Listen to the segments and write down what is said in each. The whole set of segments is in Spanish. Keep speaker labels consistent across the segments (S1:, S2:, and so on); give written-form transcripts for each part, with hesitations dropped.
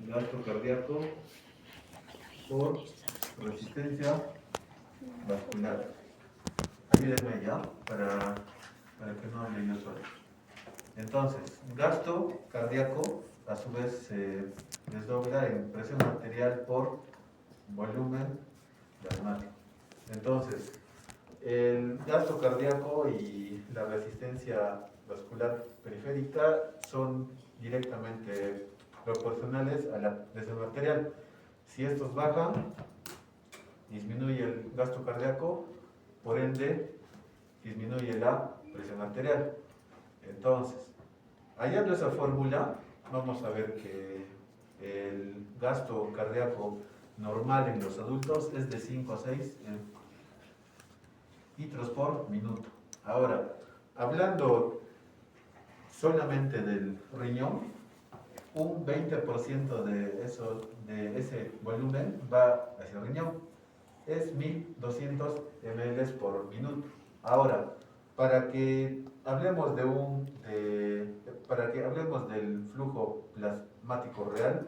S1: gasto cardíaco por resistencia vascular. Ayúdenme ya para que no hable yo solo. Entonces, gasto cardíaco a su vez se desdobla en presión arterial por volumen plasmático. Entonces, el gasto cardíaco y la resistencia vascular periférica son directamente proporcionales a la presión arterial. Si estos bajan, disminuye el gasto cardíaco, por ende, disminuye la presión arterial. Entonces, hallando esa fórmula, vamos a ver que el gasto cardíaco normal en los adultos es de 5 a 6 litros por minuto. Ahora, hablando solamente del riñón, un 20% de ese volumen va hacia el riñón. Es 1200 ml por minuto. Ahora, para que hablemos del flujo plasmático real,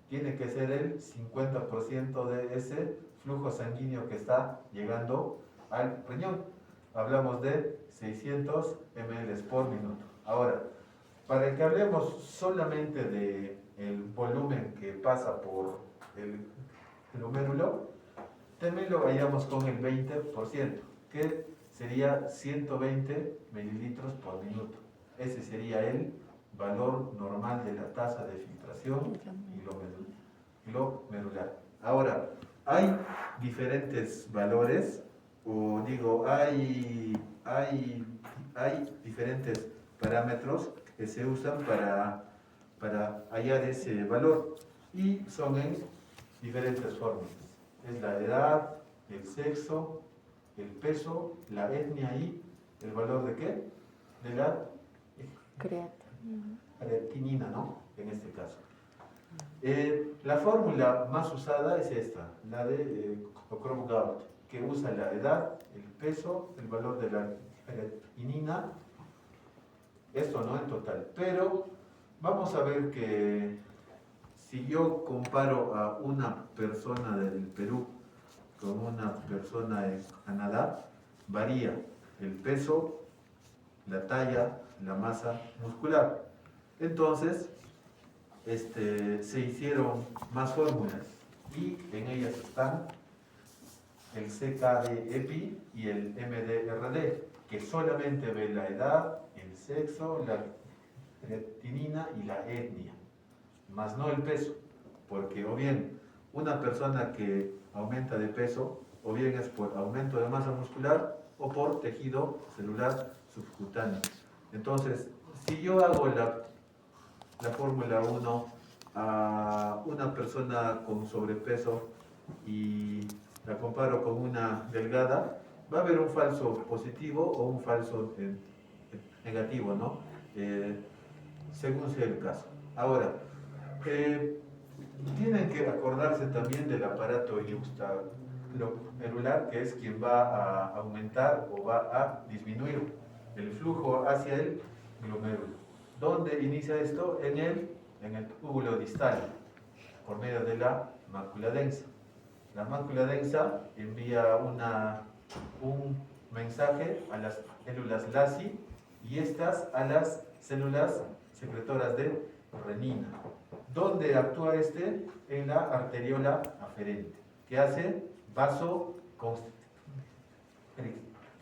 S1: tiene que ser el 50% de ese flujo sanguíneo que está llegando al riñón. Hablamos de 600 ml por minuto. Ahora, para que hablemos solamente del volumen que pasa por el glomérulo, también lo vayamos con el 20%, que sería 120 mililitros por minuto. Ese sería el valor normal de la tasa de filtración glomerular. Ahora, hay diferentes valores, o digo, hay diferentes parámetros que se usan para hallar ese valor y son en diferentes fórmulas. Es la edad, el sexo, el peso, la etnia y el valor de ¿qué? De la creatinina, ¿no? En este caso. La fórmula más usada es esta, la de Cochrane-Gault, que usa la edad, el peso, el valor de la creatinina, esto no en total. Pero vamos a ver que si yo comparo a una persona del Perú con una persona en Canadá, varía el peso, la talla, la masa muscular. Entonces, se hicieron más fórmulas y en ellas están el CKD-EPI y el MDRD, que solamente ve la edad, el sexo, la creatinina y la etnia, más no el peso, porque o bien una persona que aumenta de peso, o bien es por aumento de masa muscular o por tejido celular subcutáneo. Entonces, si yo hago la fórmula 1 a una persona con sobrepeso y la comparo con una delgada, va a haber un falso positivo o un falso negativo, ¿no? Según sea el caso. Ahora, tienen que acordarse también del aparato yuxtaglomerular, que es quien va a aumentar o va a disminuir el flujo hacia el glomérulo. ¿Dónde inicia esto? En el túbulo distal, por medio de la mácula densa. La mácula densa envía un mensaje a las células LASI y estas a las células secretoras de renina. ¿Dónde actúa en la arteriola aferente, que hace vasoconstricción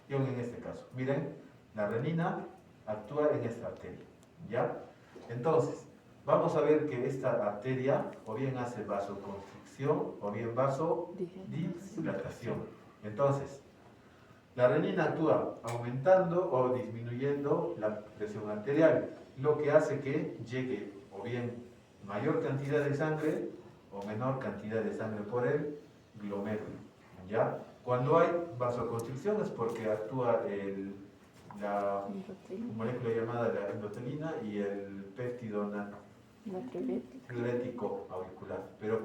S1: en este caso? Miren, la renina actúa en esta arteria, ¿ya? Entonces, vamos a ver que esta arteria o bien hace vasoconstricción o bien vasodilatación. Entonces, la renina actúa aumentando o disminuyendo la presión arterial, lo que hace que llegue o bien mayor cantidad de sangre o menor cantidad de sangre por el glomérulo, ¿ya? Cuando hay vasoconstricción es porque actúa la molécula llamada la endotelina y el péptido natriurético auricular. Pero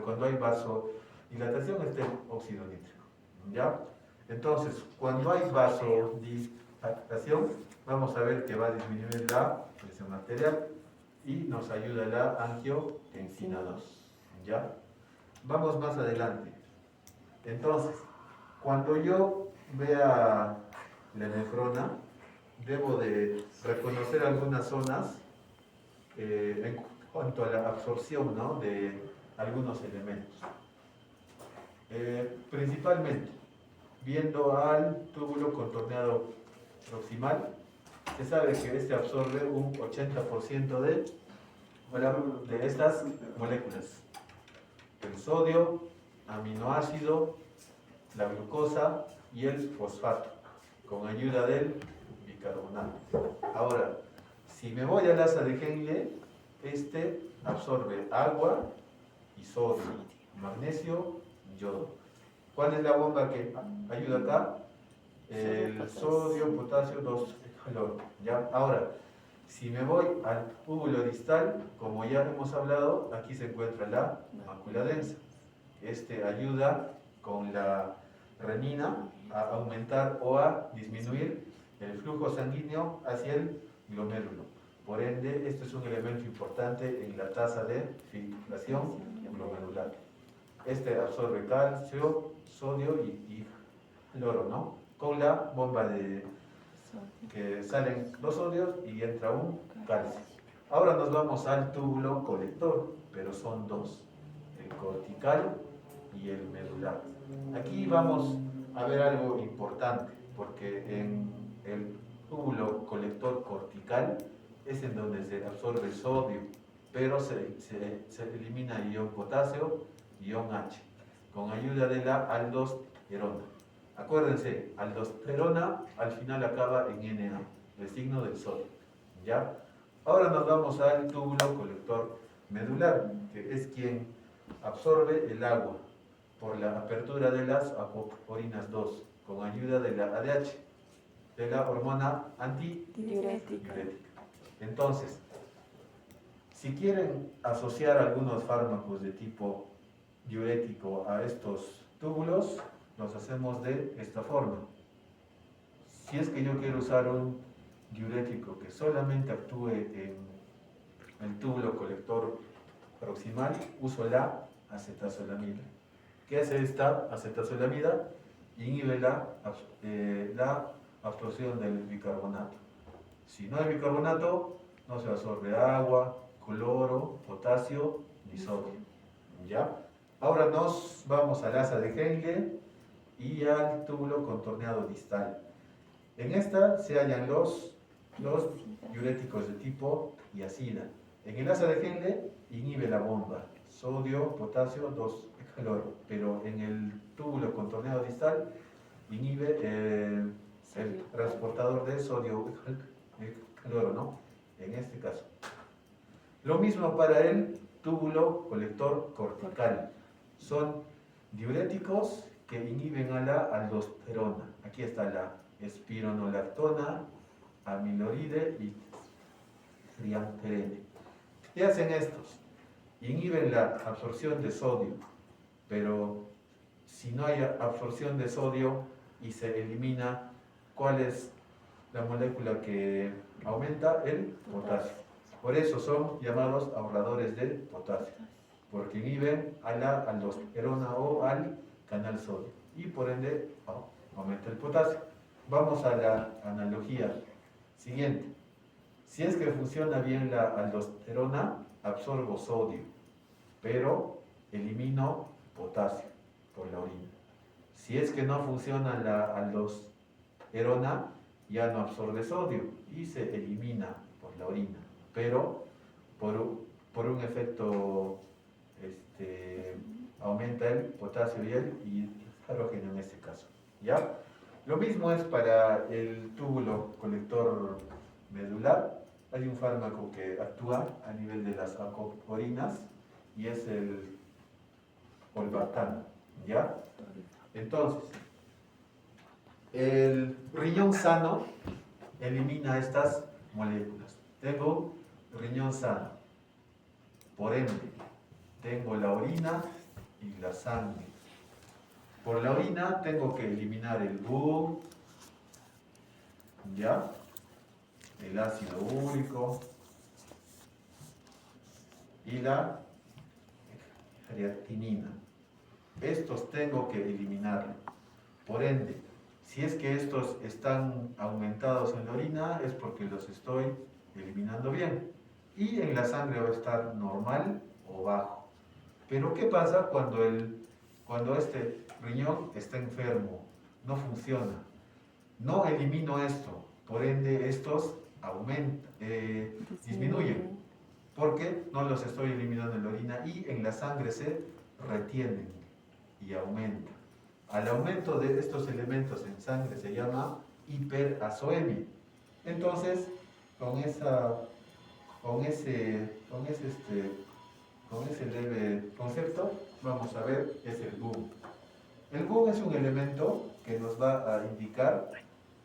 S1: cuando hay vasodilatación es el óxido nítrico, ¿ya? Entonces, cuando hay vasodilatación, vamos a ver que va a disminuir la presión arterial y nos ayuda la angiotensina 2. ¿Ya? Vamos más adelante. Entonces, cuando yo vea la nefrona, debo de reconocer algunas zonas en cuanto a la absorción, ¿no?, de algunos elementos. Principalmente, viendo al túbulo contorneado proximal, se sabe que este absorbe un 80% de estas moléculas. El sodio, aminoácido, la glucosa y el fosfato, con ayuda del bicarbonato. Ahora, si me voy al asa de Henle, este absorbe agua y sodio, magnesio y yodo. ¿Cuál es la bomba que ayuda acá? El sodio, potasio, 2-hexaloro. ¿Ya? Ahora, si me voy al túbulo distal, como ya hemos hablado, aquí se encuentra la mácula densa. Este ayuda con la renina a aumentar o a disminuir el flujo sanguíneo hacia el glomérulo. Por ende, este es un elemento importante en la tasa de filtración glomerular. Este absorbe calcio, sodio y cloro, ¿no? Con la bomba que salen dos sodios y entra un calcio. Ahora nos vamos al túbulo colector, pero son dos, el cortical y el medular. Aquí vamos a ver algo importante, porque en el túbulo colector cortical es en donde se absorbe sodio, pero se elimina ion potasio, ion H, con ayuda de la aldosterona. Acuérdense, aldosterona al final acaba en Na, el signo del sodio. ¿Ya? Ahora nos vamos al túbulo colector medular, que es quien absorbe el agua por la apertura de las apoporinas 2, con ayuda de la ADH, de la hormona antidiurética. Entonces, si quieren asociar algunos fármacos de tipo diurético a estos túbulos, los hacemos de esta forma. Si es que yo quiero usar un diurético que solamente actúe en el túbulo colector proximal, uso la acetazolamida. ¿Qué hace esta acetazolamida? Inhibe la absorción del bicarbonato. Si no hay bicarbonato, no se absorbe agua, cloro, potasio ni sodio. ¿Ya? Ahora nos vamos al asa de Henle y al túbulo contorneado distal. En esta se hallan los diuréticos de tipo diacida. En el asa de Henle inhibe la bomba, sodio, potasio, 2-hexaloro, pero en el túbulo contorneado distal inhibe el transportador de sodio hexaloro, ¿no? En este caso. Lo mismo para el túbulo colector cortical. Son diuréticos que inhiben a la aldosterona. Aquí está la espironolactona, amiloride y triamterene. ¿Qué hacen estos? Inhiben la absorción de sodio, pero si no hay absorción de sodio y se elimina, ¿cuál es la molécula que aumenta? El potasio. Por eso son llamados ahorradores de potasio, porque inhiben a la aldosterona o al canal sodio y por ende aumenta el potasio. Vamos a la analogía siguiente. Si es que funciona bien la aldosterona, absorbo sodio, pero elimino potasio por la orina. Si es que no funciona la aldosterona, ya no absorbe sodio y se elimina por la orina, pero por un efecto aumenta el potasio y el hidrógeno en este caso. ¿Ya? Lo mismo es para el túbulo colector medular. Hay un fármaco que actúa a nivel de las apoporinas y es el olbaptano. ¿Ya? Entonces, el riñón sano elimina estas moléculas. Tengo riñón sano. Por ende, tengo la orina y la sangre. Por la orina tengo que eliminar el BUN, ¿ya? El ácido úrico, y la creatinina. Estos tengo que eliminarlos. Por ende, si es que estos están aumentados en la orina, es porque los estoy eliminando bien. Y en la sangre va a estar normal o bajo. Pero ¿qué pasa cuando este riñón está enfermo? No funciona. No elimino esto. Por ende, estos disminuyen. Porque no los estoy eliminando en la orina y en la sangre se retienen y aumentan. Al aumento de estos elementos en sangre se llama hiperazoemia. Entonces, con ese leve concepto, vamos a ver es el BUN. El BUN es un elemento que nos va a indicar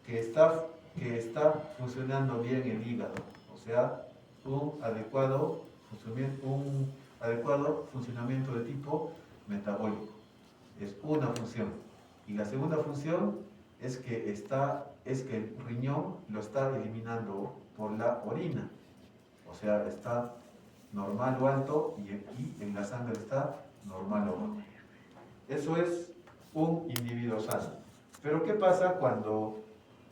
S1: que está funcionando bien el hígado, o sea, un adecuado funcionamiento de tipo metabólico. Es una función. Y la segunda función es que el riñón lo está eliminando por la orina. O sea, está normal o alto y en la sangre está normal o bajo. Eso es un individuo sano. Pero ¿qué pasa cuando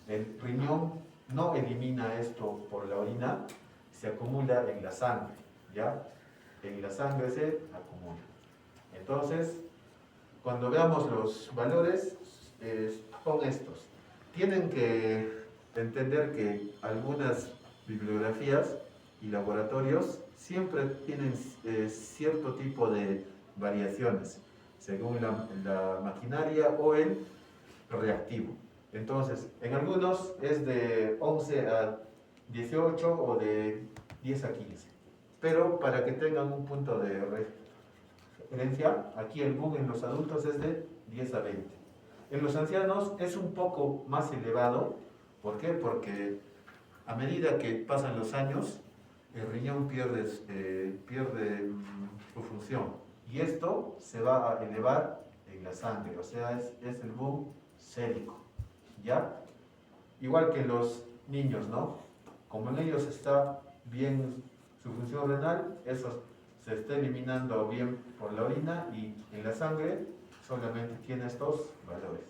S1: el riñón no elimina esto por la orina? Se acumula en la sangre, ¿ya? En la sangre se acumula. Entonces, cuando veamos los valores, son estos. Tienen que entender que algunas bibliografías y laboratorios siempre tienen cierto tipo de variaciones según la maquinaria o el reactivo. Entonces, en algunos es de 11 a 18 o de 10 a 15. Pero para que tengan un punto de referencia, aquí el BUN en los adultos es de 10 a 20. En los ancianos es un poco más elevado. ¿Por qué? Porque a medida que pasan los años, el riñón pierde su función. Y esto se va a elevar en la sangre, o sea, es el BUN sérico. ¿Ya? Igual que los niños, ¿no? Como en ellos está bien su función renal, eso se está eliminando bien por la orina y en la sangre solamente tiene estos valores.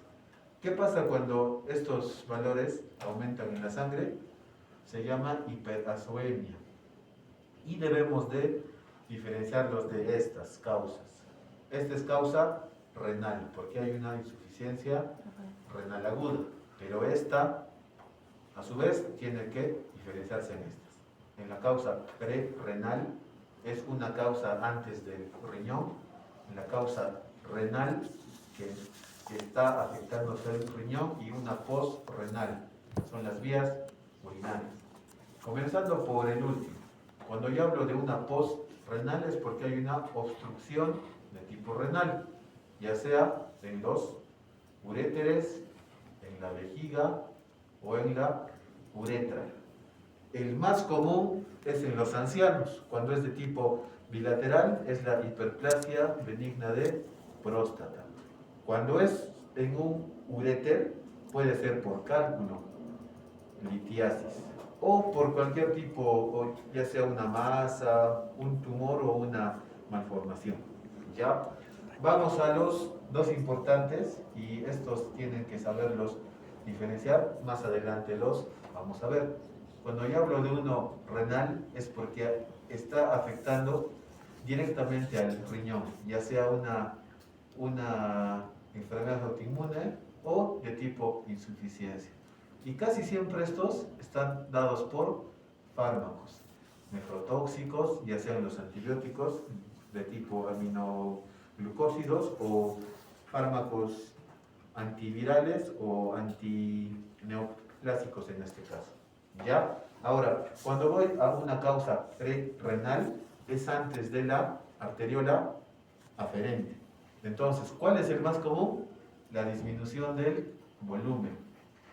S1: ¿Qué pasa cuando estos valores aumentan en la sangre? Se llama hiperazoemia. Y debemos de diferenciarlos de estas causas. Esta es causa renal, porque hay una insuficiencia renal aguda, pero esta, a su vez, tiene que diferenciarse en estas. En la causa prerrenal es una causa antes del riñón, en la causa renal que está afectándose el riñón y una postrenal, son las vías urinarias. Comenzando por el último. Cuando yo hablo de una postrenal es porque hay una obstrucción de tipo renal, ya sea en los uréteres, en la vejiga o en la uretra. El más común es en los ancianos. Cuando es de tipo bilateral es la hiperplasia benigna de próstata. Cuando es en un uréter puede ser por cálculo, litiasis, o por cualquier tipo, ya sea una masa, un tumor o una malformación. ¿Ya? Vamos a los dos importantes y estos tienen que saberlos diferenciar. Más adelante los vamos a ver. Cuando yo hablo de uno renal es porque está afectando directamente al riñón, ya sea una enfermedad autoinmune o de tipo insuficiencia. Y casi siempre estos están dados por fármacos nefrotóxicos, ya sean los antibióticos de tipo aminoglucósidos o fármacos antivirales o antineoplásicos en este caso. ¿Ya? Ahora, cuando voy a una causa renal es antes de la arteriola aferente. Entonces, ¿cuál es el más común? La disminución del volumen,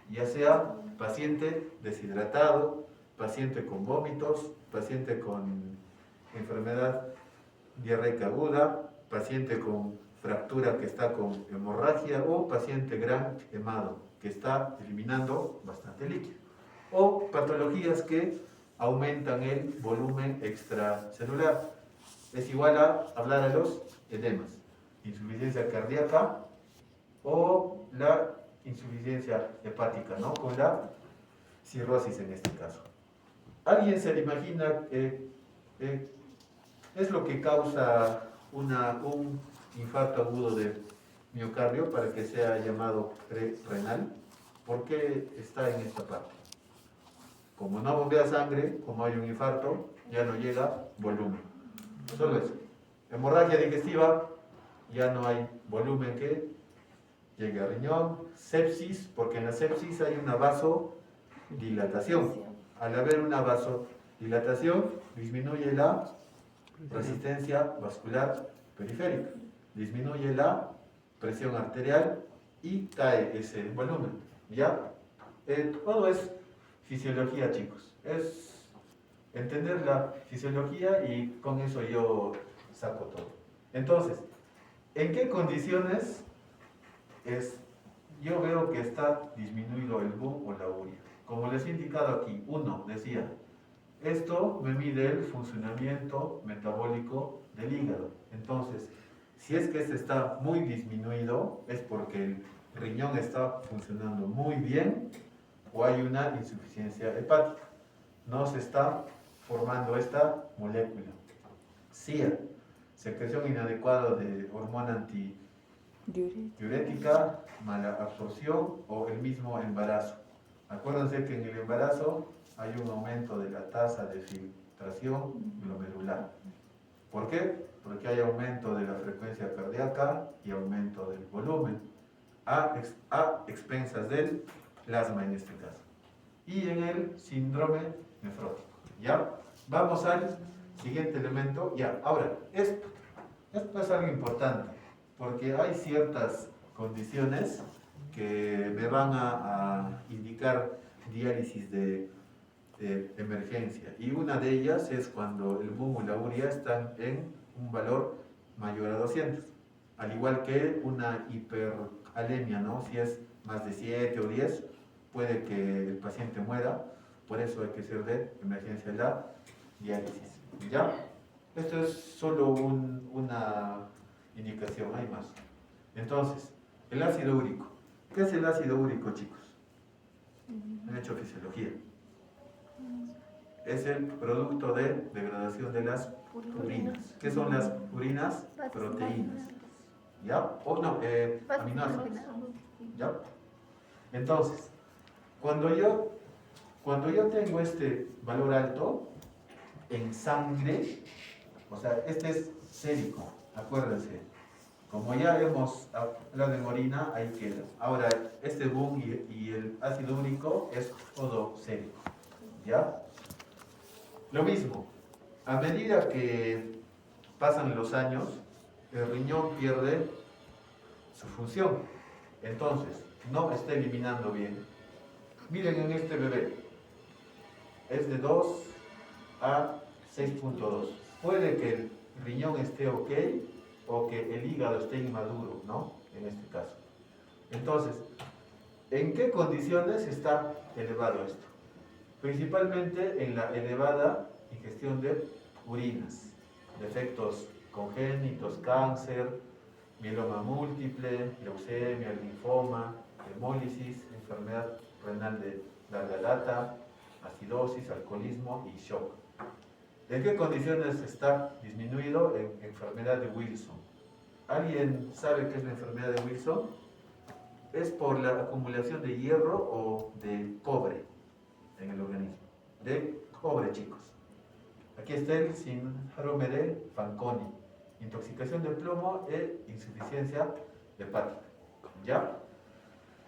S1: ya sea paciente deshidratado, paciente con vómitos, paciente con enfermedad diarreica aguda, paciente con fractura que está con hemorragia o paciente gran quemado que está eliminando bastante líquido. O patologías que aumentan el volumen extracelular. es igual a hablar a los edemas, insuficiencia cardíaca o la insuficiencia hepática, ¿no? Con la cirrosis en este caso. ¿Alguien se le imagina es lo que causa un infarto agudo de miocardio para que sea llamado renal? ¿Por qué está en esta parte? Como no bombea sangre, como hay un infarto, ya no llega volumen. Solo eso. Hemorragia digestiva, ya no hay volumen que llegue al riñón. Sepsis, porque en la sepsis hay una vasodilatación. Al haber una vasodilatación, disminuye la resistencia vascular periférica, disminuye la presión arterial y cae ese volumen. ¿Ya? Todo es fisiología, chicos. Es entender la fisiología y con eso yo saco todo. Entonces, ¿en qué condiciones yo veo que está disminuido el BUN o la urea? Como les he indicado aquí, uno decía, esto me mide el funcionamiento metabólico del hígado. Entonces, si es que este está muy disminuido, es porque el riñón está funcionando muy bien o hay una insuficiencia hepática. No se está formando esta molécula. SIA, secreción inadecuada de hormona antidiurética, mala absorción o el mismo embarazo. Acuérdense que en el embarazo hay un aumento de la tasa de filtración glomerular. ¿Por qué? Porque hay aumento de la frecuencia cardíaca y aumento del volumen a expensas del plasma en este caso. Y en el síndrome nefrótico. ¿Ya? Vamos al siguiente elemento. Ya, ahora, esto es algo importante, porque hay ciertas condiciones que me van a indicar diálisis de emergencia. Y una de ellas es cuando el BUN y la urea están en un valor mayor a 200. Al igual que una hiperalemia, ¿no? Si es más de 7 o 10, puede que el paciente muera. Por eso hay que hacer de emergencia la diálisis. ¿Ya? Esto es solo una indicación, hay más. Entonces, el ácido úrico. ¿Qué es el ácido úrico, chicos? Han hecho fisiología. Es el producto de degradación de las urinas. ¿Qué son las urinas? Proteínas. ¿Ya? O no, aminoácidos. ¿Ya? Entonces, cuando yo tengo este valor alto en sangre, o sea, este es sérico, acuérdense. Como ya hemos hablado en orina, ahí queda. Ahora, este BUN y el ácido úrico es todo sérico. ¿Ya? Lo mismo, a medida que pasan los años, el riñón pierde su función. Entonces, no está eliminando bien. Miren en este bebé, es de 2 a 6.2. Puede que el riñón esté ok o que el hígado esté inmaduro, ¿no? En este caso. Entonces, ¿en qué condiciones está elevado esto? Principalmente en la elevada ingestión de urinas, defectos congénitos, cáncer, mieloma múltiple, leucemia, linfoma, hemólisis, enfermedad renal de larga data, acidosis, alcoholismo y shock. ¿En qué condiciones está disminuido? En enfermedad de Wilson. ¿Alguien sabe qué es la enfermedad de Wilson? Es por la acumulación de hierro o de cobre en el organismo. De cobre, chicos. Aquí está el síndrome de Fanconi. Intoxicación de plomo e insuficiencia hepática. ¿Ya?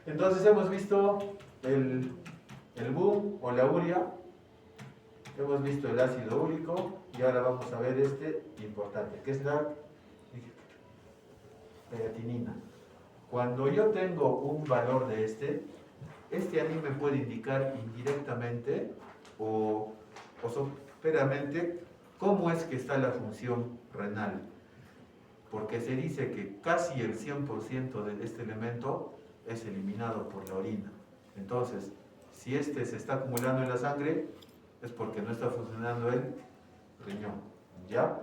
S1: Entonces hemos visto el BUN o la urea, hemos visto el ácido úrico y ahora vamos a ver este importante, que es la creatinina. Cuando yo tengo un valor de este a mí me puede indicar indirectamente o soperamente cómo es que está la función renal. Porque se dice que casi el 100% de este elemento es eliminado por la orina. Entonces, si este se está acumulando en la sangre, es porque no está funcionando el riñón. ¿Ya?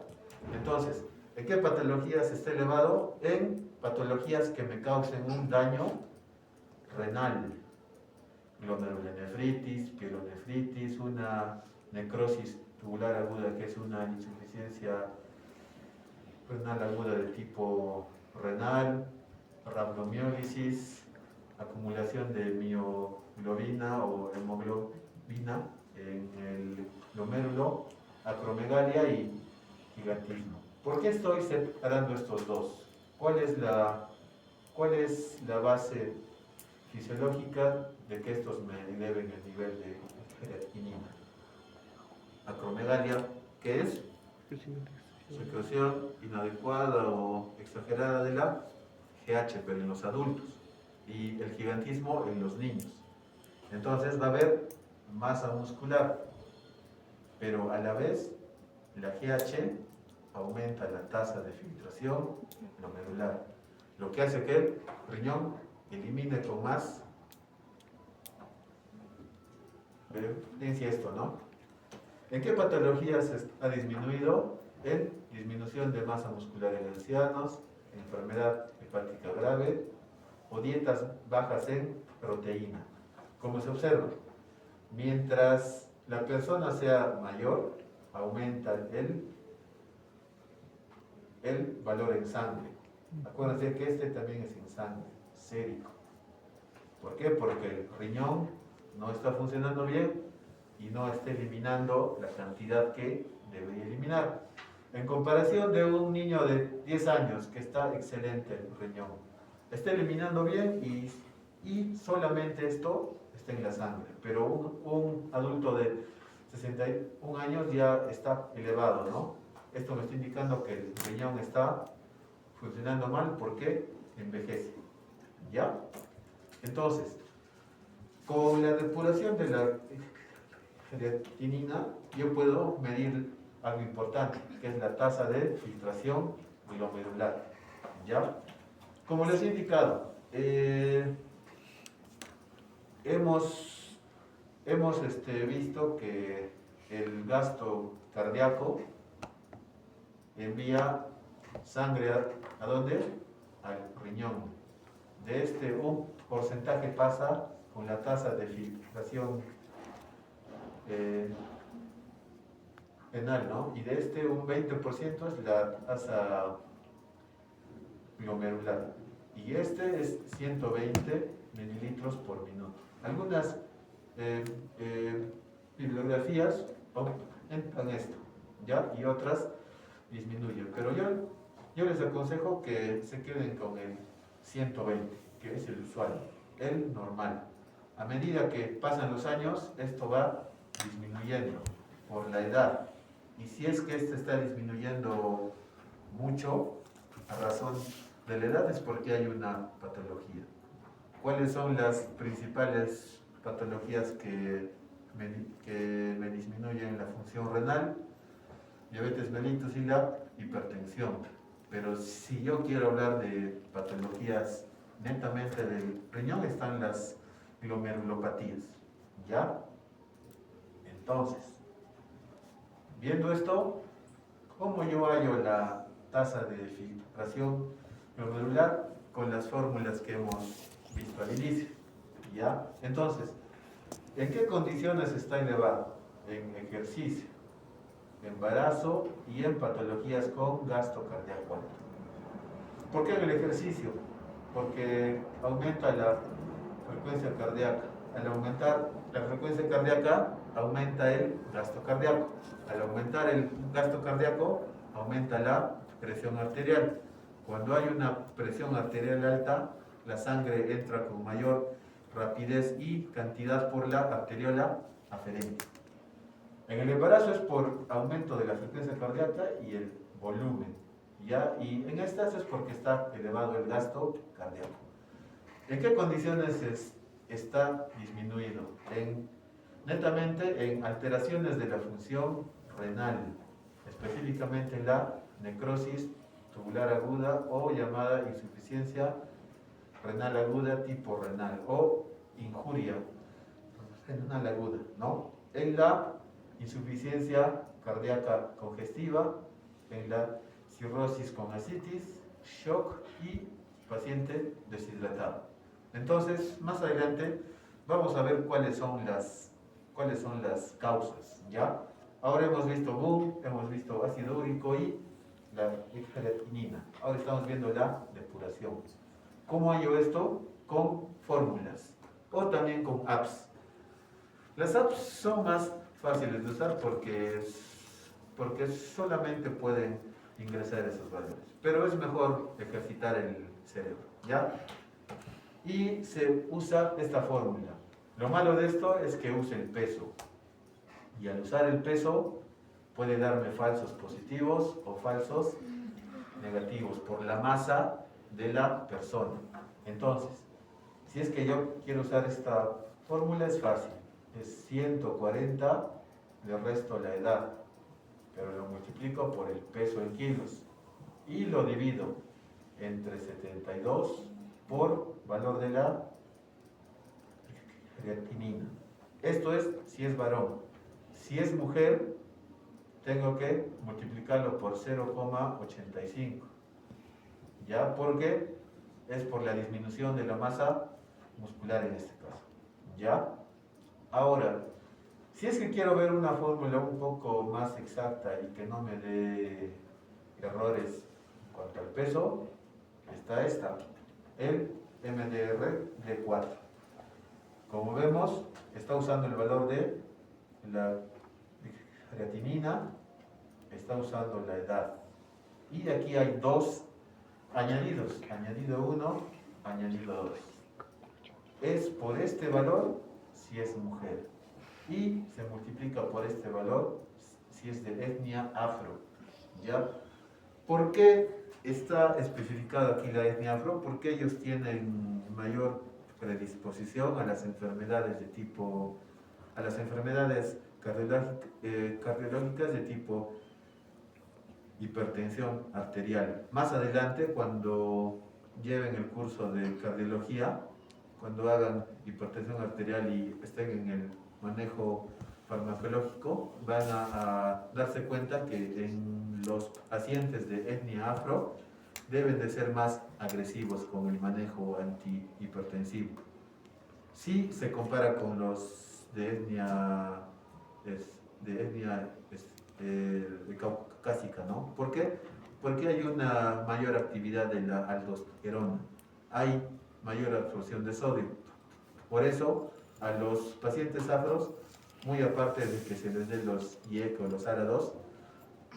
S1: Entonces, ¿en qué patologías está elevado? En patologías que me causen un daño renal, glomerulonefritis, pielonefritis, una necrosis tubular aguda, que es una insuficiencia renal aguda de tipo renal, rhabdomiólisis, acumulación de mioglobina o hemoglobina en el glomérulo, acromegalia y gigantismo. ¿Por qué estoy separando estos dos? ¿Cuál es la base fisiológica de que estos me eleven el nivel de creatinina? Acromegalia, ¿qué es? Secreción inadecuada o exagerada de la GH, pero en los adultos, y el gigantismo en los niños. Entonces va a haber masa muscular, pero a la vez la GH aumenta la tasa de filtración glomerular, lo que hace que el riñón elimine con más frecuencia esto, ¿no? ¿En qué patologías ha disminuido? En disminución de masa muscular en ancianos, enfermedad hepática grave o dietas bajas en proteína. Como se observa, mientras la persona sea mayor, aumenta el valor en sangre. Acuérdense que este también es en sangre, sérico. ¿Por qué? Porque el riñón no está funcionando bien y no está eliminando la cantidad que debería eliminar. En comparación de un niño de 10 años que está excelente el riñón, está eliminando bien y solamente esto está en la sangre, pero un adulto de 61 años ya está elevado, ¿no? Esto me está indicando que el riñón está funcionando mal porque envejece, ¿ya? Entonces, con la depuración de la creatinina, yo puedo medir algo importante, que es la tasa de filtración glomerular, ¿ya? Como les he indicado, hemos visto que el gasto cardíaco envía sangre ¿a dónde? Al riñón. De un porcentaje pasa con la tasa de filtración renal, ¿no? Y de un 20% es la tasa glomerular. Y es 120 mililitros por minuto. Algunas bibliografías aumentan esto, ¿ya? Y otras disminuyen. Pero yo les aconsejo que se queden con el 120, que es el usual, el normal. A medida que pasan los años, esto va disminuyendo por la edad. Y si es que este está disminuyendo mucho, a razón de la edad, es porque hay una patología. ¿Cuáles son las principales patologías que me disminuyen la función renal? Diabetes mellitus y la hipertensión. Pero si yo quiero hablar de patologías netamente del riñón, están las glomerulopatías, ¿ya? Entonces, viendo esto, ¿cómo yo hallo la tasa de filtración glomerular? Con las fórmulas que hemos visto al inicio, ¿ya? Entonces, ¿en qué condiciones está elevado? En ejercicio, embarazo y en patologías con gasto cardíaco alto. ¿Por qué en el ejercicio? Porque aumenta la frecuencia cardíaca. Al aumentar la frecuencia cardíaca, aumenta el gasto cardíaco. Al aumentar el gasto cardíaco, aumenta la presión arterial. Cuando hay una presión arterial alta, la sangre entra con mayor rapidez y cantidad por la arteriola aferente. En el embarazo es por aumento de la frecuencia cardíaca y el volumen, ¿ya? Y en estas es porque está elevado el gasto cardíaco. ¿En qué condiciones está disminuido? Netamente en alteraciones de la función renal, específicamente la necrosis tubular aguda o llamada insuficiencia renal aguda tipo renal o injuria renal aguda, ¿no? En la insuficiencia cardíaca congestiva en la cirrosis con ascitis, shock y paciente deshidratado. Entonces, más adelante vamos a ver cuáles son las causas, ¿ya? Ahora hemos visto BUM, hemos visto ácido úrico y la creatinina. Ahora estamos viendo la depuración. ¿Cómo hallo esto? Con fórmulas o también con apps. Las apps son más fáciles de usar porque solamente pueden ingresar esos valores. Pero es mejor ejercitar el cerebro, ¿ya? Y se usa esta fórmula. Lo malo de esto es que use el peso. Y al usar el peso puede darme falsos positivos o falsos negativos por la masa de la persona. Entonces, si es que yo quiero usar esta fórmula, es fácil. Es 140, le resto la edad, pero lo multiplico por el peso en kilos y lo divido entre 72 por valor de la creatinina. Esto es si es varón. Si es mujer, tengo que multiplicarlo por 0,85. ¿Ya? Porque es por la disminución de la masa muscular en este caso. ¿Ya? Ahora, si es que quiero ver una fórmula un poco más exacta y que no me dé errores en cuanto al peso, está esta, el MDR de 4. Como vemos, está usando el valor de la creatinina, está usando la edad. Y aquí hay dos añadidos, añadido 1, añadido 2. Es por este valor si es mujer y se multiplica por este valor si es de etnia afro, ¿ya? ¿Por qué está especificado aquí la etnia afro? Porque ellos tienen mayor predisposición a las enfermedades de tipo, a las enfermedades cardiológicas de tipo hipertensión arterial. Más adelante, cuando lleven el curso de cardiología, cuando hagan hipertensión arterial y estén en el manejo farmacológico, van a darse cuenta que en los pacientes de etnia afro deben de ser más agresivos con el manejo antihipertensivo. Si se compara con los de etnia caucásica, ¿no? ¿Por qué? Porque hay una mayor actividad de la aldosterona, hay mayor absorción de sodio. Por eso, a los pacientes afros, muy aparte de que se les dé los IEC o los ARA2,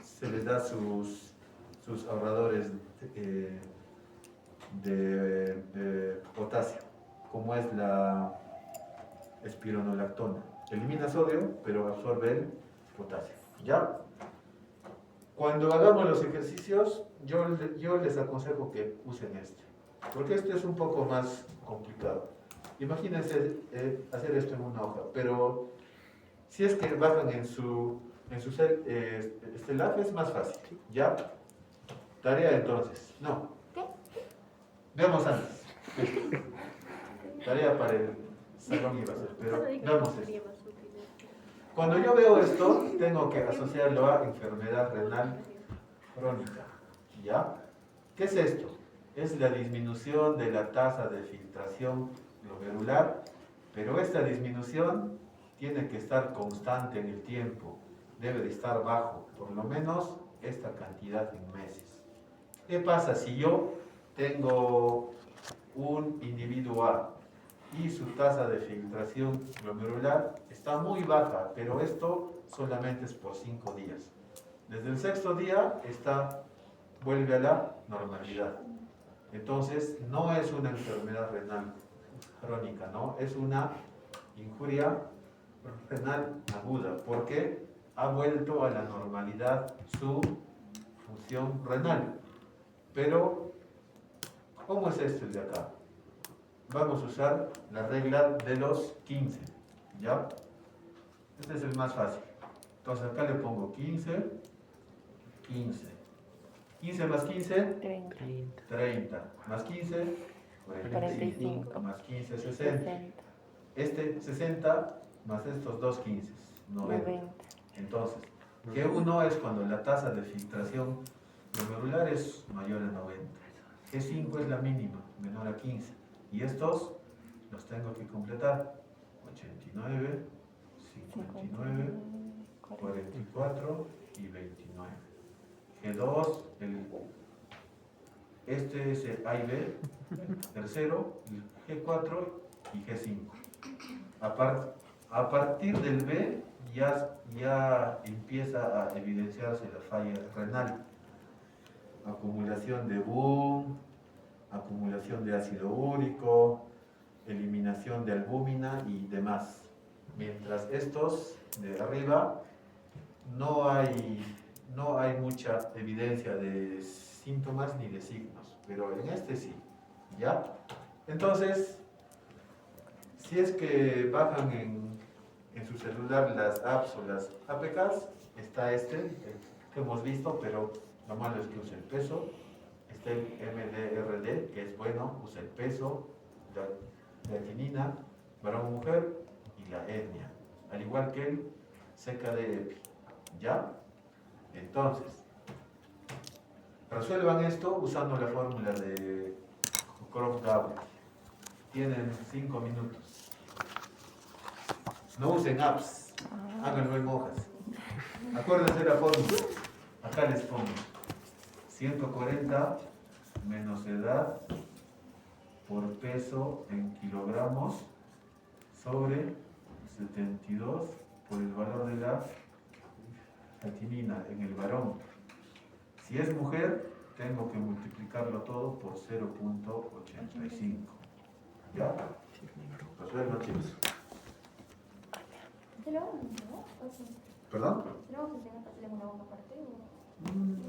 S1: se les da sus ahorradores de potasio, como es la espironolactona. Elimina sodio, pero absorbe el potasio. ¿Ya? Cuando hagamos los ejercicios, yo les aconsejo que usen este, porque este es un poco más complicado. Imagínense hacer esto en una hoja, pero si es que bajan en su Estelaf es más fácil. ¿Ya? Tarea entonces. No. Veamos antes. Tarea para el salón iba a ser, pero veamos esto. Cuando yo veo esto, tengo que asociarlo a enfermedad renal crónica. ¿Ya? ¿Qué es esto? Es la disminución de la tasa de filtración glomerular, pero esta disminución tiene que estar constante en el tiempo, debe de estar bajo, por lo menos esta cantidad en meses. ¿Qué pasa si yo tengo un individuo A y su tasa de filtración glomerular está muy baja, pero esto solamente es por 5 días? Desde el 6º día vuelve a la normalidad. Entonces no es una enfermedad renal crónica, ¿no? Es una injuria renal aguda, porque ha vuelto a la normalidad su función renal. Pero, ¿cómo es esto de acá? Vamos a usar la regla de los 15, ¿ya? Este es el más fácil. Entonces acá le pongo 15, 15. 15 más 15, 30. Más 15, 45. Más 15, 60. Este 60 más estos dos 15, 90. Entonces, G1 es cuando la tasa de filtración glomerular es mayor a 90. G5 es la mínima, menor a 15. Y estos los tengo que completar. 89, 59, 44 y 29. G2, este es el A y B, tercero, el G4 y G5. A partir del B ya empieza a evidenciarse la falla renal. Acumulación de BUM, acumulación de ácido úrico, eliminación de albúmina y demás. Mientras estos de arriba no hay mucha evidencia de síntomas ni de signos, pero en este sí, ¿ya? Entonces, si es que bajan en su celular las apps o las APKs, está el que hemos visto, pero lo malo es que usa el peso. Está el MDRD, que es bueno, usa el peso, la creatinina, varón-mujer y la etnia, al igual que el CKD-EPI, ¿ya? Entonces, resuelvan esto usando la fórmula de Cockcroft-Gabley. Tienen 5 minutos. No usen apps, háganlo en hojas. Acuérdense la fórmula. Acá les pongo 140 menos edad por peso en kilogramos sobre 72 por el valor de la creatinina en el varón. Si es mujer, tengo que multiplicarlo todo por 0.85. ¿Ya? Resuelvan, chicos. ¿Perdón?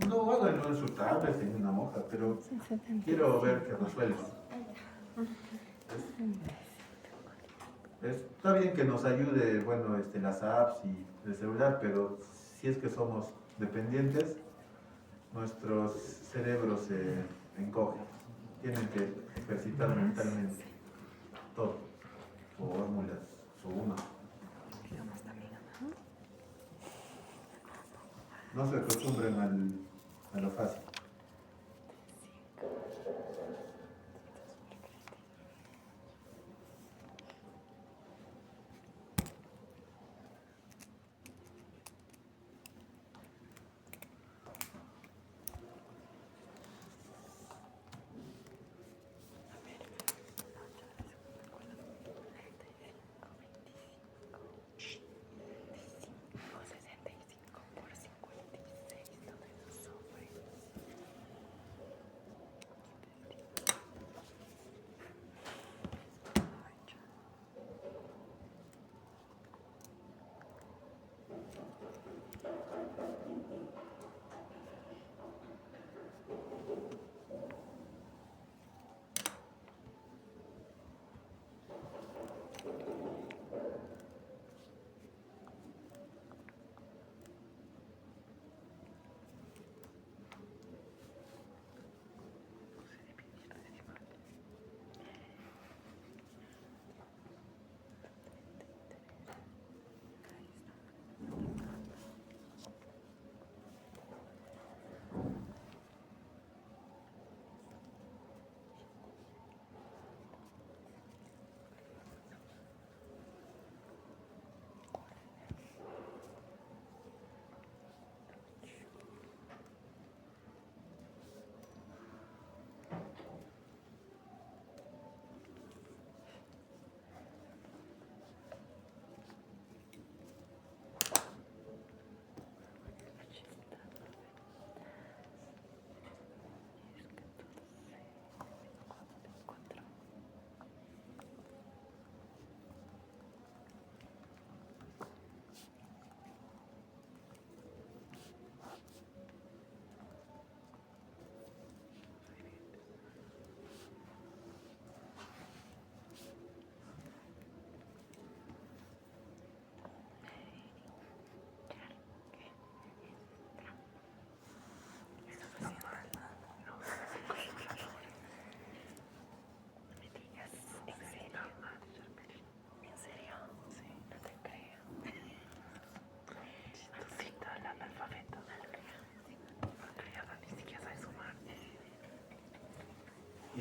S1: No, háganlo en su tablet, en una hoja, pero quiero ver que resuelvan. Está bien que nos ayude, bueno, las apps y el celular, pero si es que somos dependientes, nuestros cerebros se encogen. Tienen que ejercitar mentalmente todo, fórmulas, suma. No se acostumbren a lo fácil.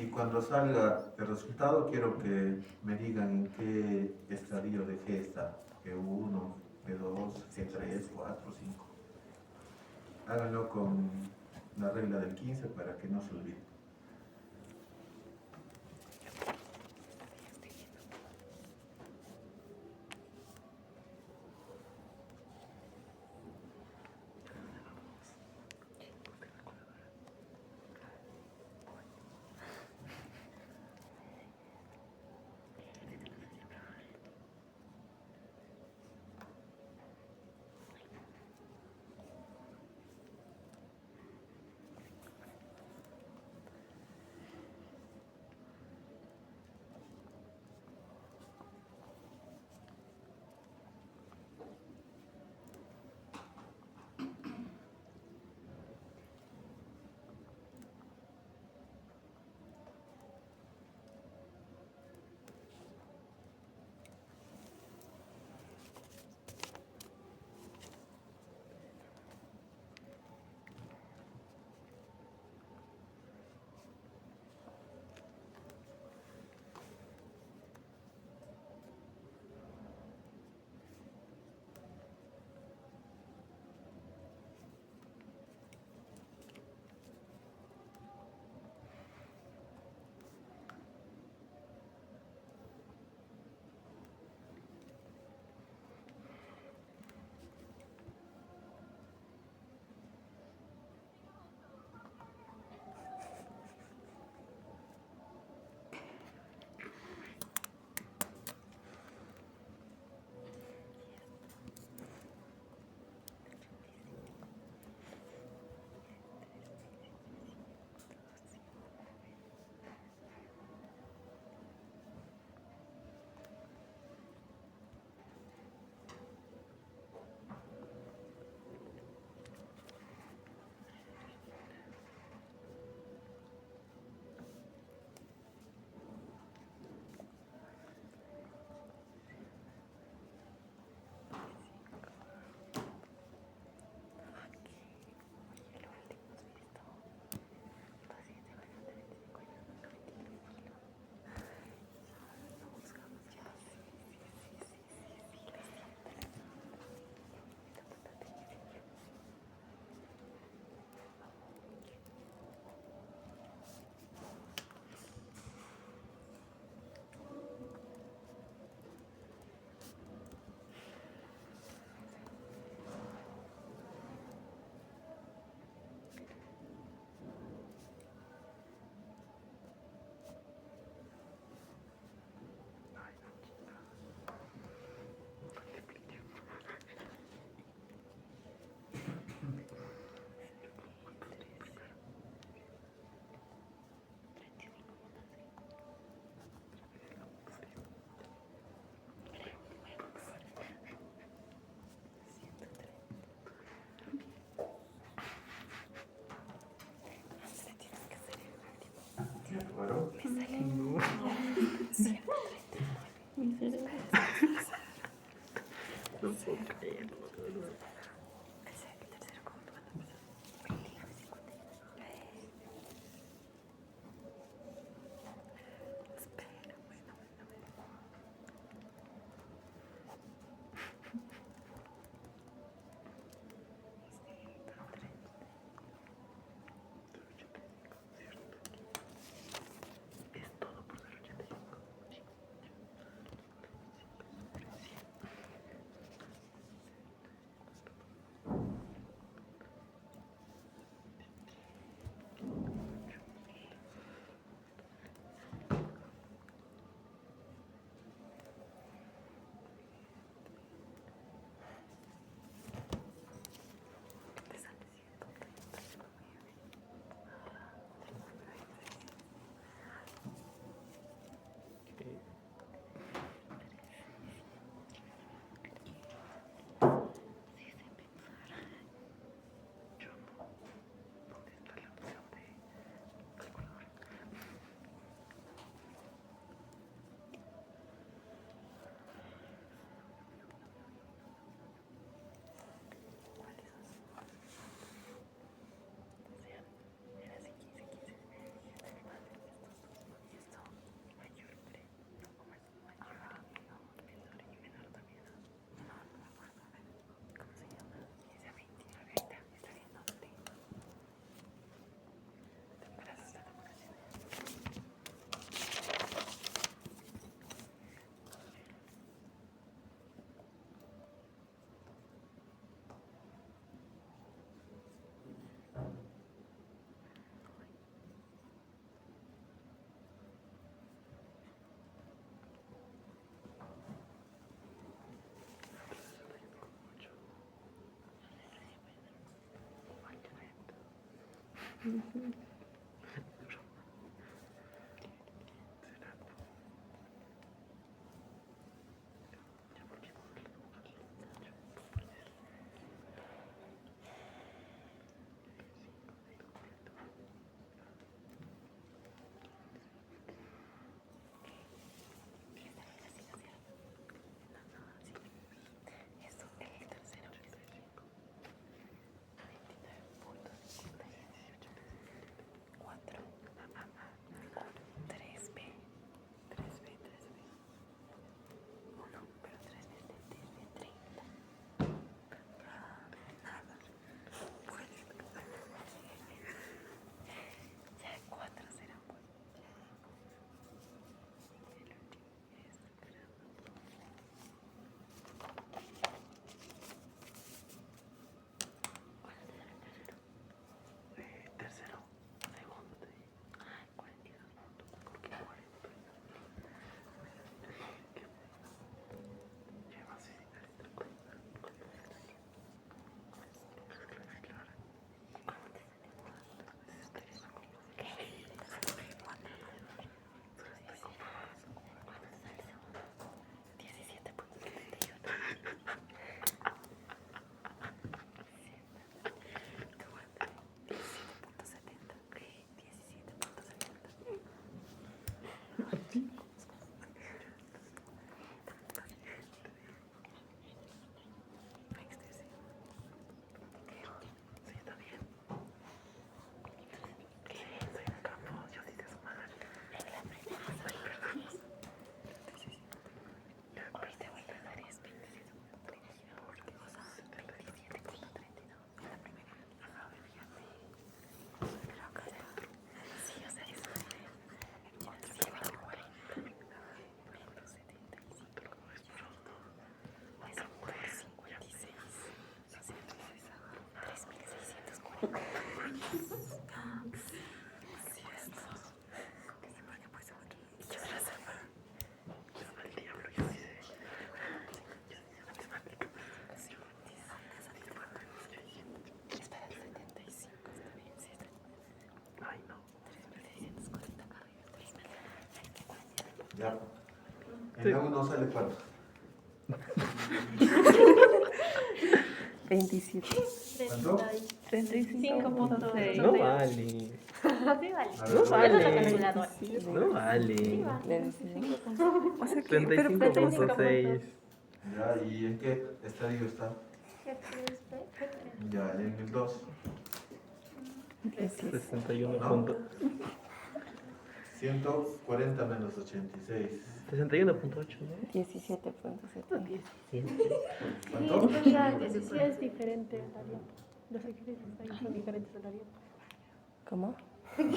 S1: Y cuando salga el resultado, quiero que me digan en qué estadio de G está. G1, G2, G3, 4, 5. Háganlo con la regla del 15 para que no se olvide. ¿Bueno?
S2: No. No puedo creerlo, de verdad. Es todo por 0.85.
S1: Ya. En la 1 sale cuánto.
S3: 27.
S1: ¿Cuánto?
S3: 35.6.
S2: No vale.
S4: Sí, vale.
S1: A
S2: No
S1: ver,
S2: vale.
S4: Eso es la calculadora.
S2: No vale.
S4: Sí, vale.
S3: O sea que, pero
S2: 35.6.
S1: ya, ¿y en qué estadio está?
S4: G3B, G3.
S1: Ya, en el 2.
S2: 61
S1: ¿No?
S2: punto.
S1: 140 menos 86.
S2: 61.8, ¿no?
S3: 17.7.
S1: ¿Cuánto?
S4: Sí, es diferente el área. Los ejercicios ahí son diferentes al área.
S3: ¿Cómo?
S1: En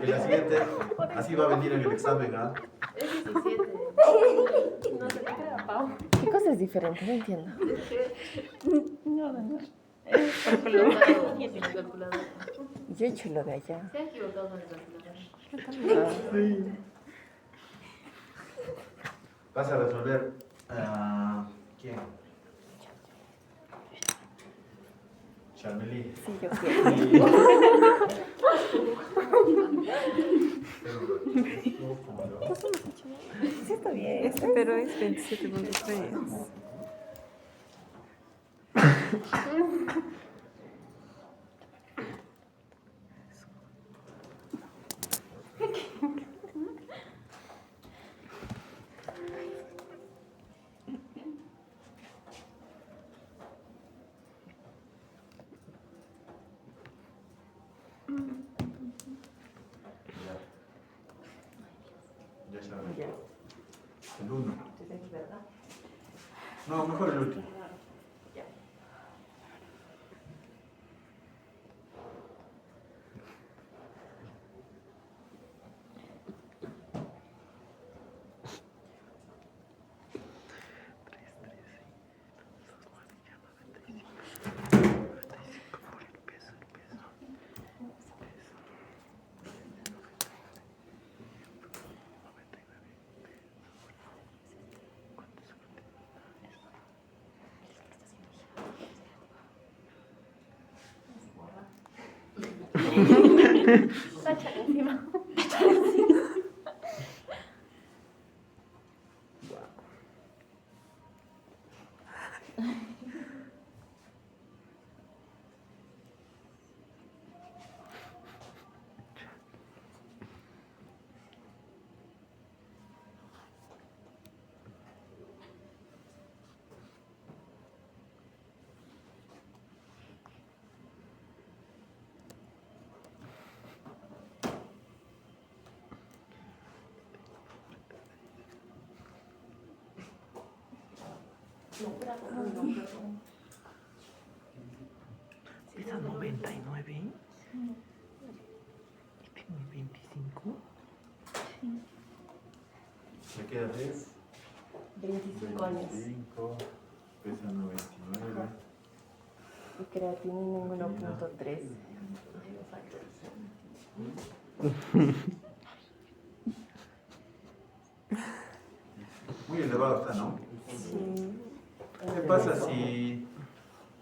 S1: la siguiente, así va a venir en el examen, ¿ah?
S4: Es 17. No sé qué era, Pau.
S3: ¿Qué cosa es diferente? No entiendo.
S4: No. Es calculadora. Y tiene calculadora.
S3: Yo he hecho lo de allá.
S4: Se ha equivocado con el calculador.
S1: Vas a resolver. ¿Quién? Charmely.
S3: Sí, yo quiero. Sí, está bien. Pero es 27.3.
S1: Ya sabes. El 1. No, mejor el último.
S4: Tacha encima.
S2: Pesa 99 y tiene 25.
S1: Me queda 10.
S3: 25 años.
S1: 25, pesa 99.
S3: Y creatinina en 1.3.
S1: Muy elevado está, ¿no?
S3: Sí.
S1: ¿Qué pasa si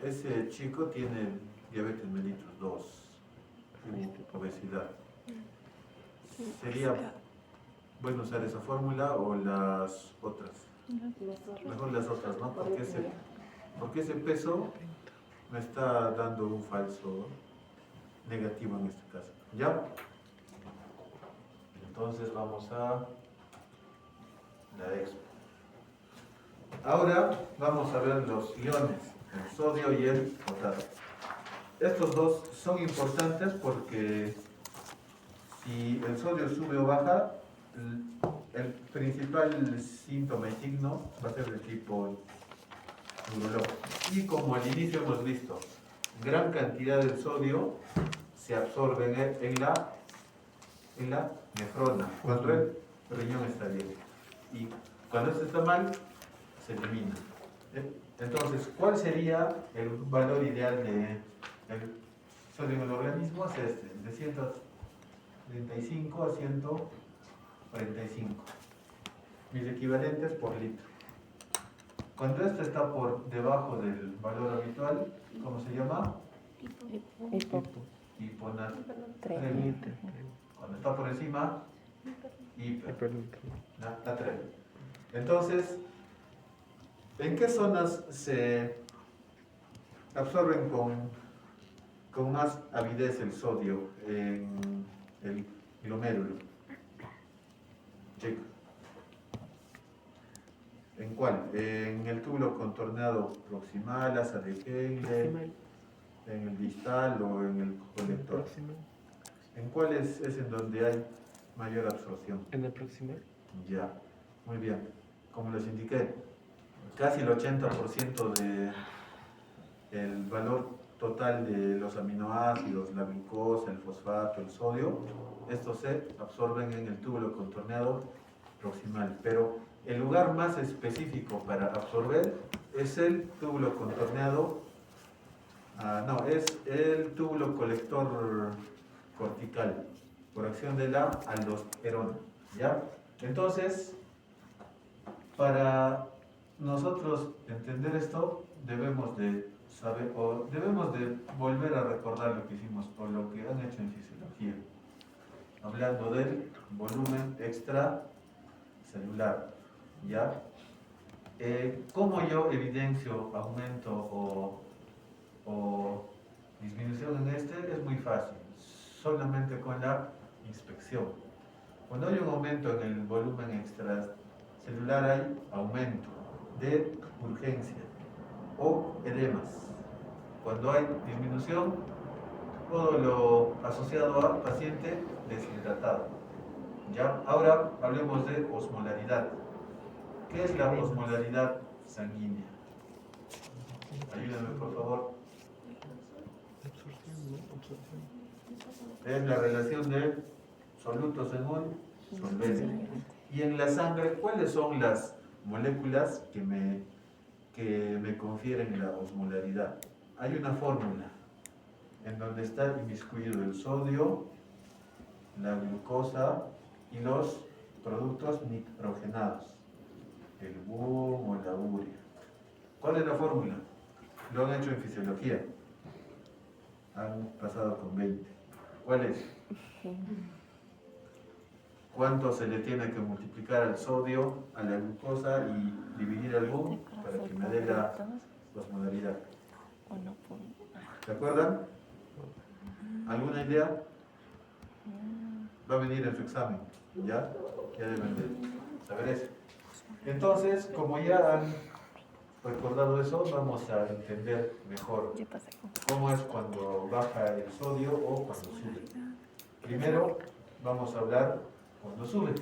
S1: ese chico tiene diabetes mellitus 2, obesidad? ¿Sería bueno usar esa fórmula o las otras? Mejor las otras, ¿no? Porque ese peso me está dando un falso negativo en este caso. ¿Ya? Entonces vamos a la expo. Ahora vamos a ver los iones, el sodio y el potasio. Estos dos son importantes porque si el sodio sube o baja, el principal síntoma y signo va a ser de tipo neurológico. Y como al inicio hemos visto, gran cantidad de sodio se absorbe en la nefrona, cuando el riñón está bien. Y cuando esto está mal, se elimina. Entonces, ¿cuál sería el valor ideal de el sodio en el organismo? Es este, de 135 a 145 mil equivalentes por litro. Cuando esto está por debajo del valor habitual, ¿cómo se llama? Hiponatremia. Cuando está por encima, hipernatremia. Entonces, ¿en qué zonas se absorben con más avidez el sodio? En el glomérulo. Chicos. ¿En cuál? En el túbulo contorneado proximal, asa de Henle, en el distal o en el colector. ¿En cuál es en donde hay mayor absorción?
S2: En el proximal.
S1: Ya, muy bien. Como les indiqué, casi el 80% del valor total de los aminoácidos, la glucosa, el fosfato, el sodio, estos se absorben en el túbulo contorneado proximal. Pero el lugar más específico para absorber es el túbulo contorneado, es el túbulo colector cortical, por acción de la aldosterona. ¿Ya? Entonces, para nosotros entender esto, debemos de saber, o debemos de volver a recordar lo que hicimos, o lo que han hecho en fisiología, hablando del volumen extracelular. ¿Ya? ¿Cómo yo evidencio aumento o disminución en este? Es muy fácil, solamente con la inspección. Cuando hay un aumento en el volumen extracelular, hay aumento de urgencia o edemas. Cuando hay disminución, todo lo asociado a paciente deshidratado. ¿Ya? Ahora hablemos de osmolaridad. ¿Qué es la osmolaridad sanguínea? Ayúdenme, por favor. Es la relación de solutos en un solvente. Y en la sangre, ¿cuáles son las moléculas que me confieren la osmolaridad? Hay una fórmula en donde está inmiscuido el sodio, la glucosa y los productos nitrogenados, el BUM o la urea. ¿Cuál es la fórmula? Lo han hecho en fisiología. Han pasado con 20. ¿Cuál es? ¿Cuánto se le tiene que multiplicar al sodio, a la glucosa y dividir al GUM para que me dé la osmolaridad? ¿Se acuerdan? ¿Alguna idea? Va a venir en su examen, ¿ya? Ya deben de saber eso. Entonces, como ya han recordado eso, vamos a entender mejor cómo es cuando baja el sodio o cuando sube. Primero, vamos a hablar cuando sube,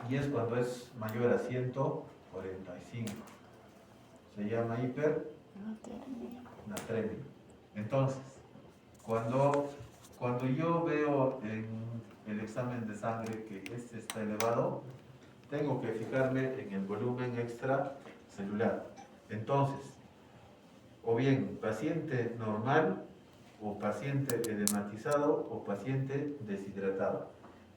S1: y es cuando es mayor a 145. Se llama hipernatremia. Entonces, cuando yo veo en el examen de sangre que este está elevado, tengo que fijarme en el volumen extracelular. Entonces, o bien paciente normal, o paciente edematizado, o paciente deshidratado.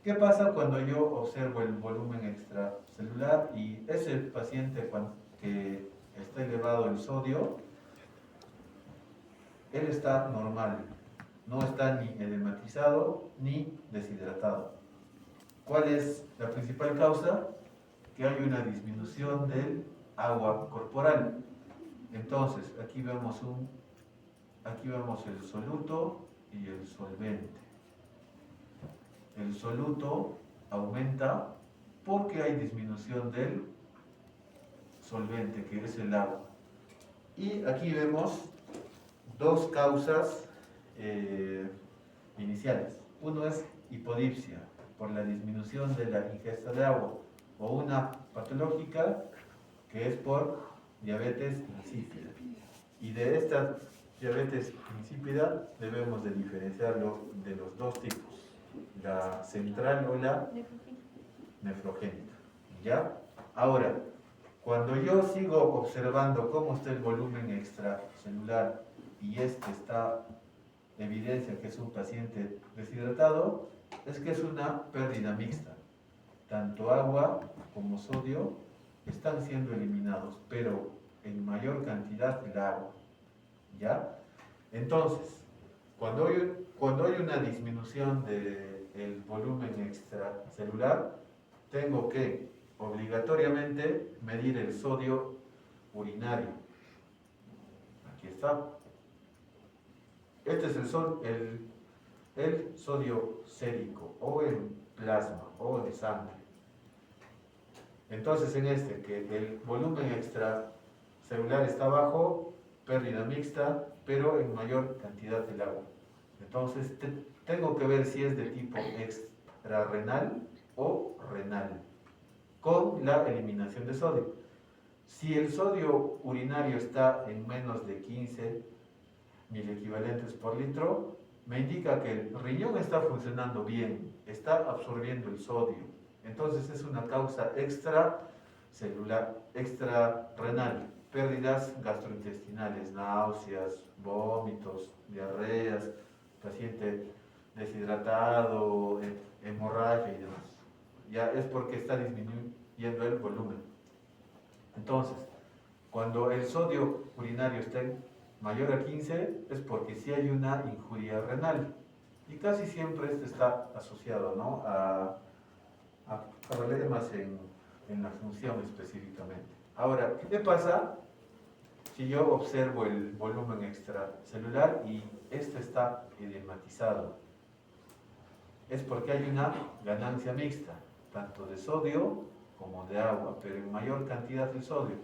S1: ¿Qué pasa cuando yo observo el volumen extracelular y ese paciente que está elevado el sodio, él está normal, no está ni edematizado ni deshidratado? ¿Cuál es la principal causa? Que hay una disminución del agua corporal. Entonces, aquí vemos el soluto y el solvente. El soluto aumenta porque hay disminución del solvente, que es el agua. Y aquí vemos dos causas iniciales. Uno es hipodipsia, por la disminución de la ingesta de agua, o una patológica, que es por diabetes insípida. Y de esta diabetes insípida debemos de diferenciarlo de los dos tipos, la central o la nefrogénica. ¿Ya? Ahora, cuando yo sigo observando cómo está el volumen extracelular y este está evidencia que es un paciente deshidratado, es que es una pérdida mixta. Tanto agua como sodio están siendo eliminados, pero en mayor cantidad el agua. ¿Ya? Entonces, cuando hay una disminución del volumen extracelular, tengo que obligatoriamente medir el sodio urinario. Aquí está. Este es el sodio sérico, o en plasma, o en sangre. Entonces, en este, que el volumen extracelular está bajo, pérdida mixta, pero en mayor cantidad del agua. Entonces, tengo que ver si es de tipo extrarrenal o renal, con la eliminación de sodio. Si el sodio urinario está en menos de 15 milequivalentes por litro, me indica que el riñón está funcionando bien, está absorbiendo el sodio. Entonces es una causa extracelular, extrarrenal, pérdidas gastrointestinales, náuseas, vómitos, diarreas, paciente deshidratado, hemorragia y demás. Ya es porque está disminuyendo el volumen. Entonces, cuando el sodio urinario está mayor a 15, es porque sí hay una injuria renal. Y casi siempre este está asociado, ¿no?, a problemas en la función específicamente. Ahora, ¿qué pasa si yo observo el volumen extracelular y este está edematizado? Es porque hay una ganancia mixta, tanto de sodio como de agua, pero en mayor cantidad de sodio.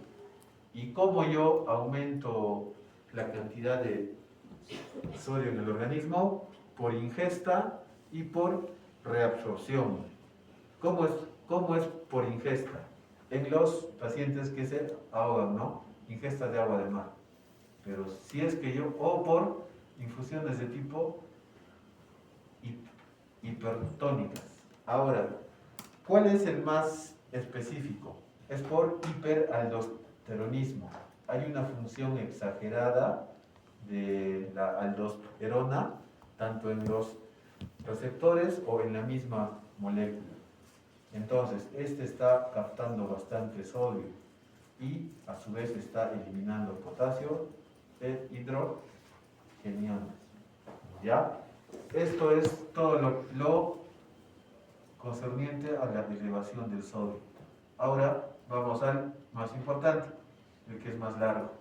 S1: ¿Y cómo yo aumento la cantidad de sodio en el organismo? Por ingesta y por reabsorción. ¿Cómo es por ingesta? En los pacientes que se ahogan, ¿no? Ingesta de agua de mar. Pero si es que o por infusiones de tipo hipertónicas. Ahora, ¿cuál es el más específico? Es por hiperaldosteronismo. Hay una función exagerada de la aldosterona, tanto en los receptores o en la misma molécula. Entonces, este está captando bastante sodio y a su vez está eliminando potasio e hidrogeniones. ¿Ya? Esto es todo lo concerniente a la elevación del sodio. Ahora vamos al más importante, el que es más largo.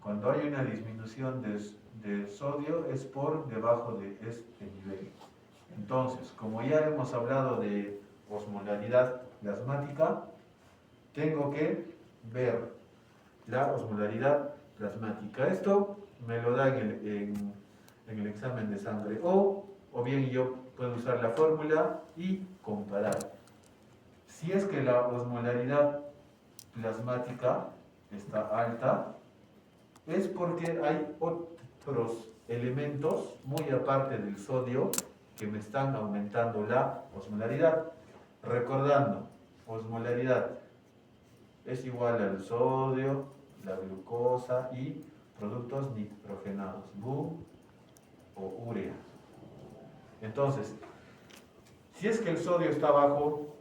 S1: Cuando hay una disminución de sodio es por debajo de este nivel. Entonces, como ya hemos hablado de osmolaridad plasmática, tengo que ver la osmolaridad plasmática. Esto me lo dan en el examen de sangre o bien yo puedo usar la fórmula y comparar. Si es que la osmolaridad plasmática está alta, es porque hay otros elementos muy aparte del sodio que me están aumentando la osmolaridad. Recordando, osmolaridad es igual al sodio, la glucosa y productos nitrogenados, GU o urea. Entonces, si es que el sodio está bajo,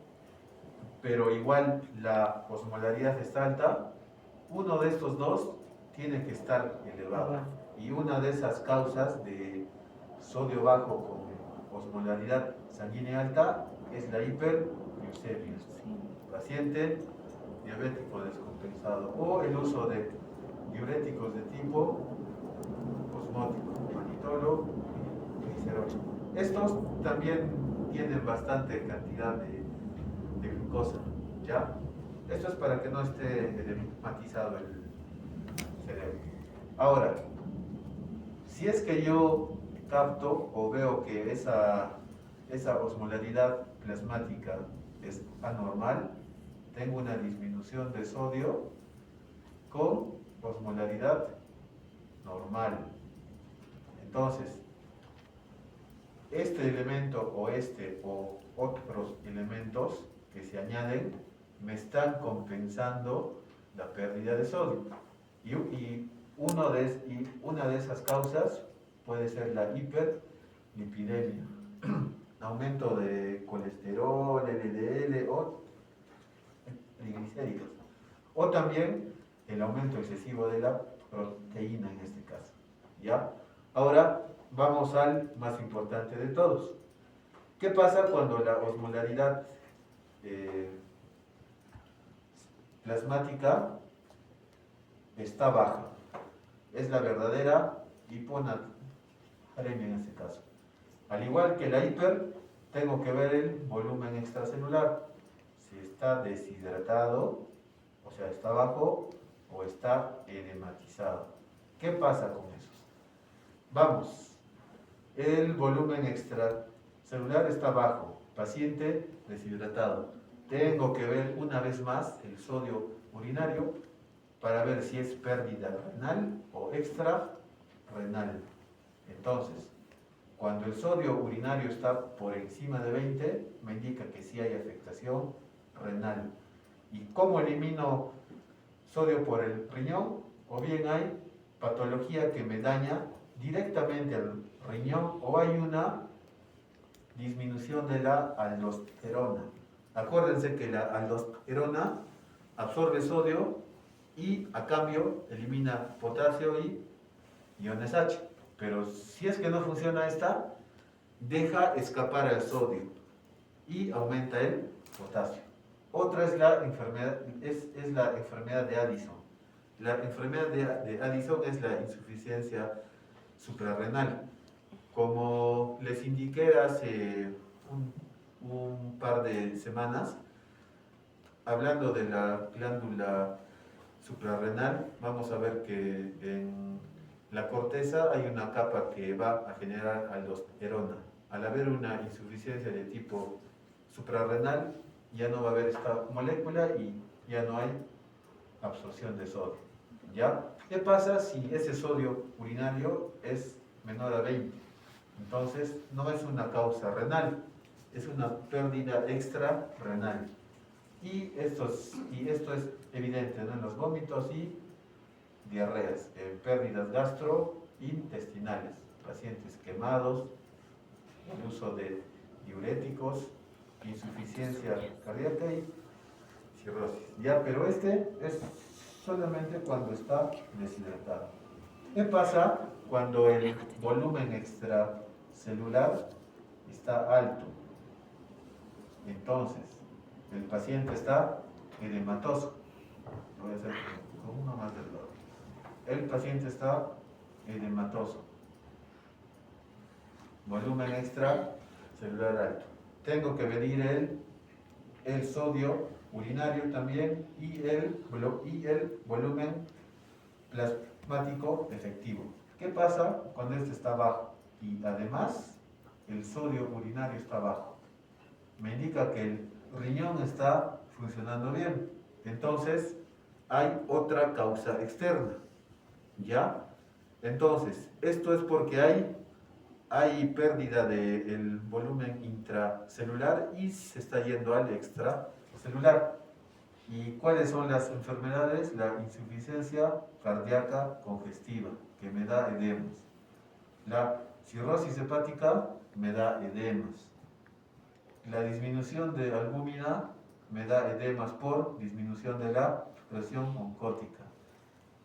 S1: pero igual la osmolaridad está alta, uno de estos dos tiene que estar elevado. Y una de esas causas de sodio bajo con osmolaridad sanguínea alta es la hiperglucemia. Paciente diabético descompensado o el uso de diuréticos de tipo osmótico, manitolo y glicerol. Estos también tienen bastante cantidad de glucosa, ¿ya? Esto es para que no esté edematizado el cerebro. Ahora, si es que yo capto o veo que esa osmolaridad plasmática es anormal, tengo una disminución de sodio con osmolaridad normal. Entonces, este elemento o otros elementos que se añaden me están compensando la pérdida de sodio. Y una de esas causas puede ser la hiperlipidemia, aumento de colesterol, LDL o triglicéridos. O también el aumento excesivo de la proteína en este caso. ¿Ya? Ahora vamos al más importante de todos. ¿Qué pasa cuando la osmolaridad plasmática está baja? Es la verdadera hiponatremia en este caso. Al igual que la hiper, tengo que ver el volumen extracelular. Si está deshidratado, o sea, está bajo o está edematizado. ¿Qué pasa con esos? Vamos, el volumen extracelular está bajo, paciente deshidratado. Tengo que ver una vez más el sodio urinario para ver si es pérdida renal o extrarrenal. Entonces, cuando el sodio urinario está por encima de 20, me indica que sí hay afectación renal. ¿Y cómo elimino sodio por el riñón? O bien hay patología que me daña directamente al riñón o hay una disminución de la aldosterona. Acuérdense que la aldosterona absorbe sodio y a cambio elimina potasio y iones H. Pero si es que no funciona esta, deja escapar el sodio y aumenta el potasio. Otra es la enfermedad, es la enfermedad de Addison. La enfermedad de Addison es la insuficiencia suprarrenal. Como les indiqué hace un par de semanas, hablando de la glándula suprarrenal, vamos a ver que en la corteza hay una capa que va a generar aldosterona. Al haber una insuficiencia de tipo suprarrenal, ya no va a haber esta molécula y ya no hay absorción de sodio. ¿Ya? ¿Qué pasa si ese sodio urinario es menor a 20? Entonces, no es una causa renal, es una pérdida extrarrenal. Y esto es evidente, ¿no?, en los vómitos y diarreas, pérdidas gastrointestinales, pacientes quemados, el uso de diuréticos, insuficiencia cardíaca y cirrosis. Ya, pero este es solamente cuando está deshidratado. ¿Qué pasa cuando el volumen extracelular celular está alto. Entonces, el paciente está edematoso. Lo voy a hacer con uno más del lado. El paciente está edematoso. Volumen extracelular alto. Tengo que medir el sodio urinario también y el volumen plasmático efectivo. ¿Qué pasa cuando este está bajo? Y además el sodio urinario está bajo. Me indica que el riñón está funcionando bien. Entonces hay otra causa externa. ¿Ya? Entonces, esto es porque hay pérdida del volumen intracelular y se está yendo al extracelular. ¿Y cuáles son las enfermedades? La insuficiencia cardíaca congestiva, que me da edemas. La cirrosis hepática me da edemas. La disminución de albúmina me da edemas por disminución de la presión oncótica.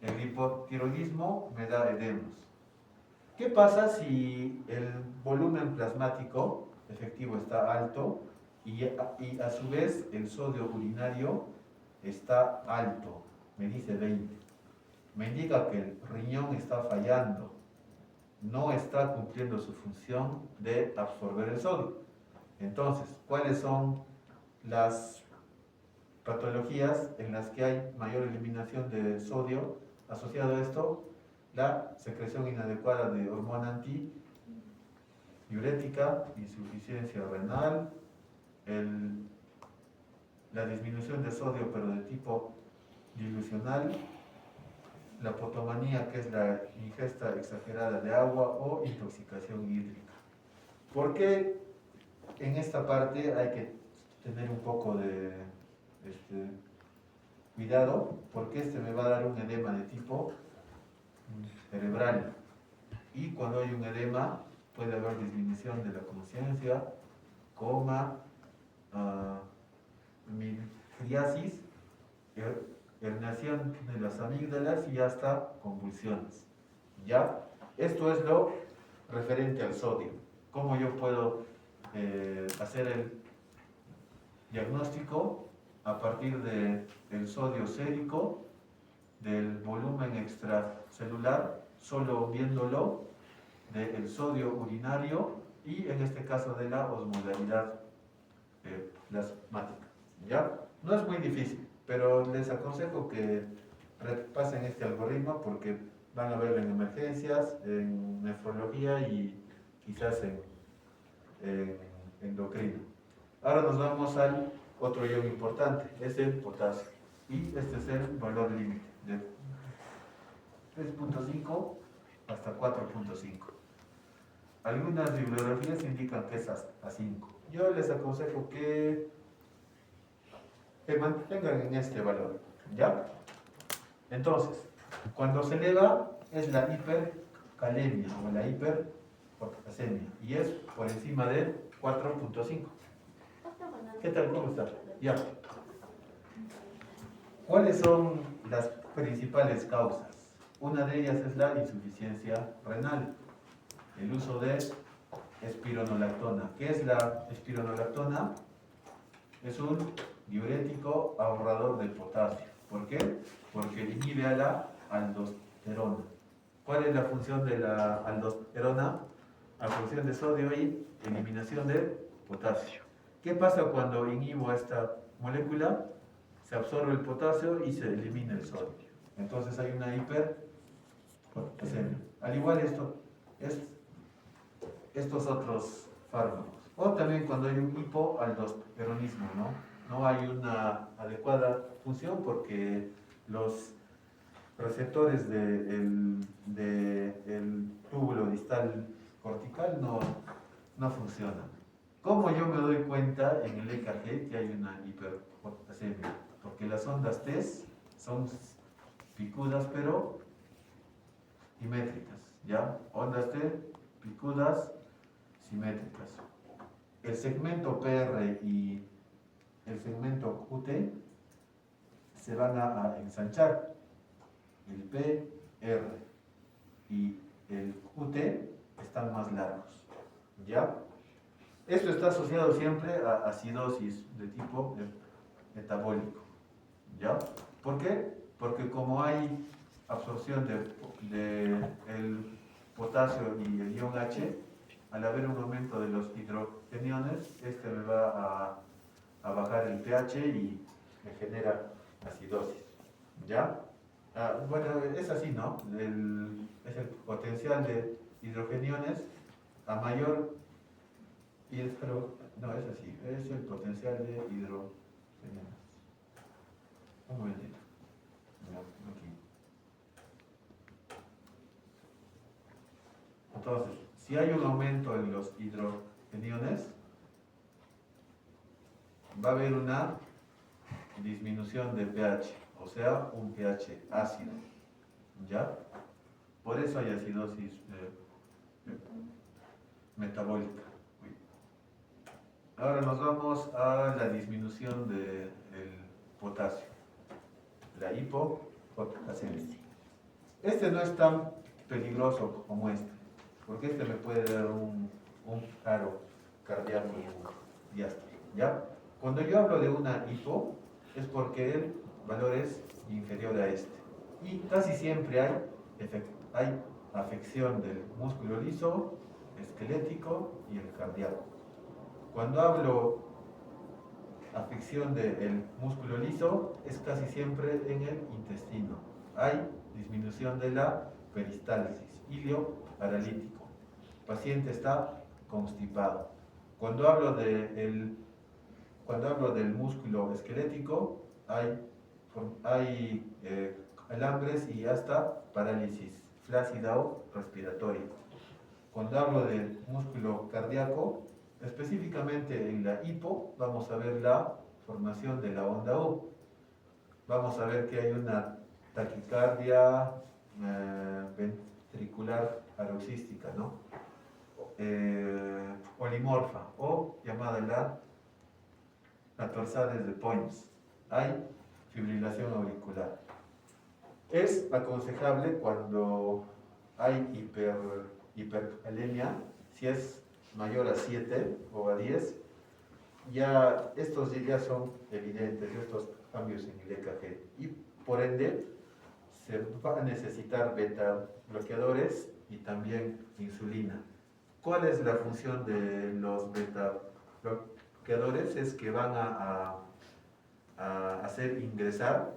S1: El hipotiroidismo me da edemas. ¿Qué pasa si el volumen plasmático efectivo está alto y a su vez el sodio urinario está alto? Me dice 20. Me indica que el riñón está fallando, no está cumpliendo su función de absorber el sodio. Entonces, ¿cuáles son las patologías en las que hay mayor eliminación de sodio asociado a esto? La secreción inadecuada de hormona antidiurética, insuficiencia renal, la disminución de sodio pero de tipo dilucional, la potomanía, que es la ingesta exagerada de agua, o intoxicación hídrica. ¿Por qué en esta parte hay que tener un poco de cuidado? Porque me va a dar un edema de tipo cerebral, y cuando hay un edema puede haber disminución de la conciencia, coma, midriasis, herniación de las amígdalas y hasta convulsiones. ¿Ya? Esto es lo referente al sodio. ¿Cómo yo puedo hacer el diagnóstico? A partir del sodio sérico, del volumen extracelular, solo viéndolo, del sodio urinario y en este caso de la osmolaridad plasmática. ¿Ya? No es muy difícil, pero les aconsejo que repasen este algoritmo porque van a verlo en emergencias, en nefrología y quizás en endocrino. Ahora nos vamos al otro ion importante, es el potasio. Y este es el valor límite, de 3.5 hasta 4.5. Algunas bibliografías indican que es hasta 5. Yo les aconsejo que mantengan en este valor, ¿ya? Entonces, cuando se eleva es la hipercalemia o la hiperpotasemia y es por encima de 4.5. ¿Qué tal? ¿Cómo está? Ya. ¿Cuáles son las principales causas? Una de ellas es la insuficiencia renal, el uso de espironolactona. ¿Qué es la espironolactona? Es un diurético ahorrador de potasio. ¿Por qué? Porque inhibe a la aldosterona. ¿Cuál es la función de la aldosterona? Absorción de sodio y eliminación de potasio. ¿Qué pasa cuando inhibo esta molécula? Se absorbe el potasio y se elimina el sodio. Entonces hay una hiperpotasemia. Al igual estos otros fármacos. O también cuando hay un hipoaldosteronismo, ¿no? No hay una adecuada función porque los receptores del túbulo distal cortical no funcionan. ¿Cómo yo me doy cuenta en el EKG que hay una hiperpotasemia? Porque las ondas TES son picudas pero simétricas, ¿ya? Ondas T picudas simétricas. El segmento PR y el segmento QT se van a ensanchar. El PR y el QT están más largos. ¿Ya? Esto está asociado siempre a acidosis de tipo metabólico. ¿Ya? ¿Por qué? Porque como hay absorción de el potasio y el ion H, al haber un aumento de los hidrogeniones, este me va a bajar el pH y me genera acidosis. ¿Ya? Bueno, es así, ¿no? Es el potencial de hidrogeniones a mayor, no es así, es el potencial de hidrogeniones. Un momentito. Ya, aquí. Entonces, si hay un aumento en los hidrogeniones, va a haber una disminución de pH, o sea, un pH ácido. ¿Ya? Por eso hay acidosis metabólica. Ahora nos vamos a la disminución del potasio, la hipopotasemia. Este no es tan peligroso como este, porque este me puede dar un paro cardíaco diástole, ¿ya? Cuando yo hablo de una hipo, es porque el valor es inferior a este. Y casi siempre hay afección del músculo liso, esquelético y el cardíaco. Cuando hablo afección del músculo liso, es casi siempre en el intestino. Hay disminución de la peristalsis, ilio paralítico. El paciente está constipado. Cuando hablo del músculo esquelético, hay calambres y hasta parálisis flácida o respiratoria. Cuando hablo del músculo cardíaco, específicamente en la hipo, vamos a ver la formación de la onda U. Vamos a ver que hay una taquicardia ventricular paroxística, ¿no? Polimorfa o llamada la torsades de Poins. Hay fibrilación auricular. Es aconsejable cuando hay hipercalemia, si es mayor a 7 o a 10, estos ya son evidentes, estos cambios en el EKG, y por ende se va a necesitar beta bloqueadores y también insulina. ¿Cuál es la función de los beta bloqueadores? Es que van a hacer ingresar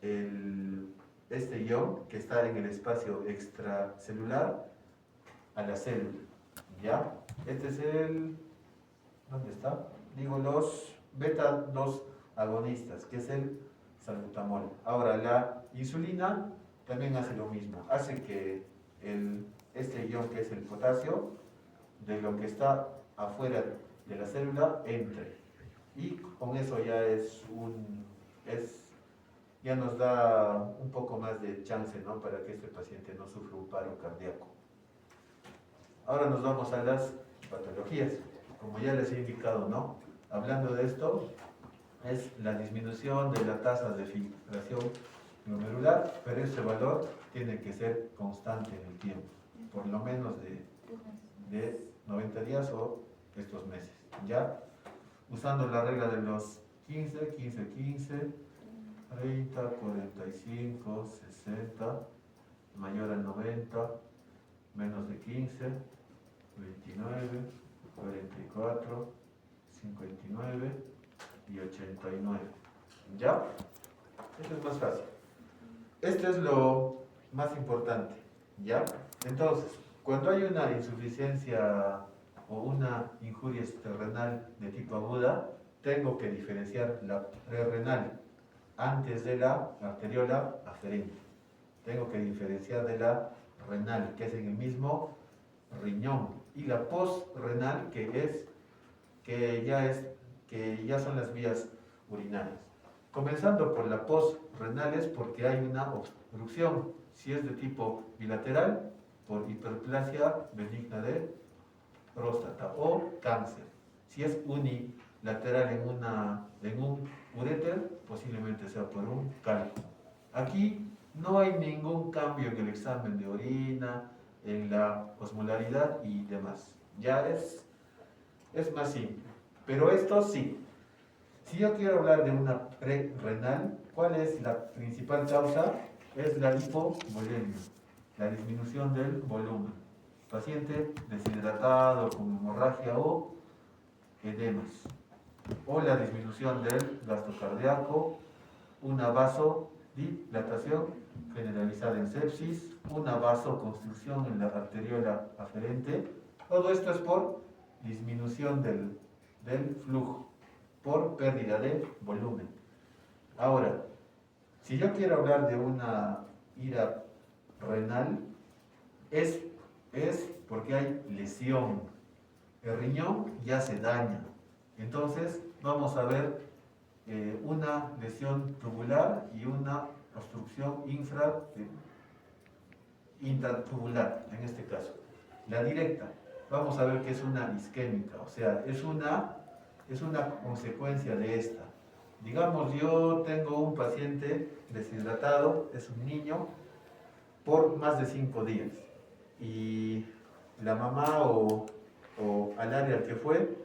S1: este ion que está en el espacio extracelular a la célula. ¿Ya? Este es ¿dónde está? Digo, los beta-2 agonistas, que es el salbutamol. Ahora, la insulina también hace lo mismo. Hace que este ion, que es el potasio, de lo que está afuera de la célula, entre. Y con eso ya nos da un poco más de chance, ¿no? Para que este paciente no sufra un paro cardíaco. Ahora nos vamos a las patologías. Como ya les he indicado, ¿no? Hablando de esto, es la disminución de la tasa de filtración glomerular, pero ese valor tiene que ser constante en el tiempo, por lo menos de 90 días o estos meses, ¿ya? Usando la regla de los 15, 15, 15, 30, 45, 60, mayor a 90, menos de 15, 29, 44, 59 y 89. ¿Ya? Esto es más fácil. Esto es lo más importante. ¿Ya? Entonces, cuando hay una insuficiencia o una injuria renal de tipo aguda, tengo que diferenciar la prerrenal antes de la arteriola aferente. Tengo que diferenciar de la renal, que es en el mismo riñón, y la postrenal, que ya son las vías urinarias. Comenzando por la postrenal es porque hay una obstrucción, si es de tipo bilateral, por hiperplasia benigna de próstata o cáncer. Si es unilateral en un uréter, posiblemente sea por un cálculo. Aquí no hay ningún cambio en el examen de orina, en la osmolaridad y demás. Ya es más simple. Pero esto sí. Si yo quiero hablar de una prerrenal, ¿cuál es la principal causa? Es la hipovolemia, la disminución del volumen. Paciente deshidratado con hemorragia o edemas. O la disminución del gasto cardíaco, una vasodilatación generalizada en sepsis, una vasoconstricción en la arteriola aferente. Todo esto es por disminución del flujo, por pérdida de volumen. Ahora, si yo quiero hablar de una ira renal, es porque hay lesión. El riñón ya se daña. Entonces, vamos a ver una lesión tubular y una obstrucción intratubular, en este caso. La directa, vamos a ver que es una isquémica, o sea, es una consecuencia de esta. Digamos, yo tengo un paciente deshidratado, es un niño, por más de 5 días. Y la mamá o al área que fue,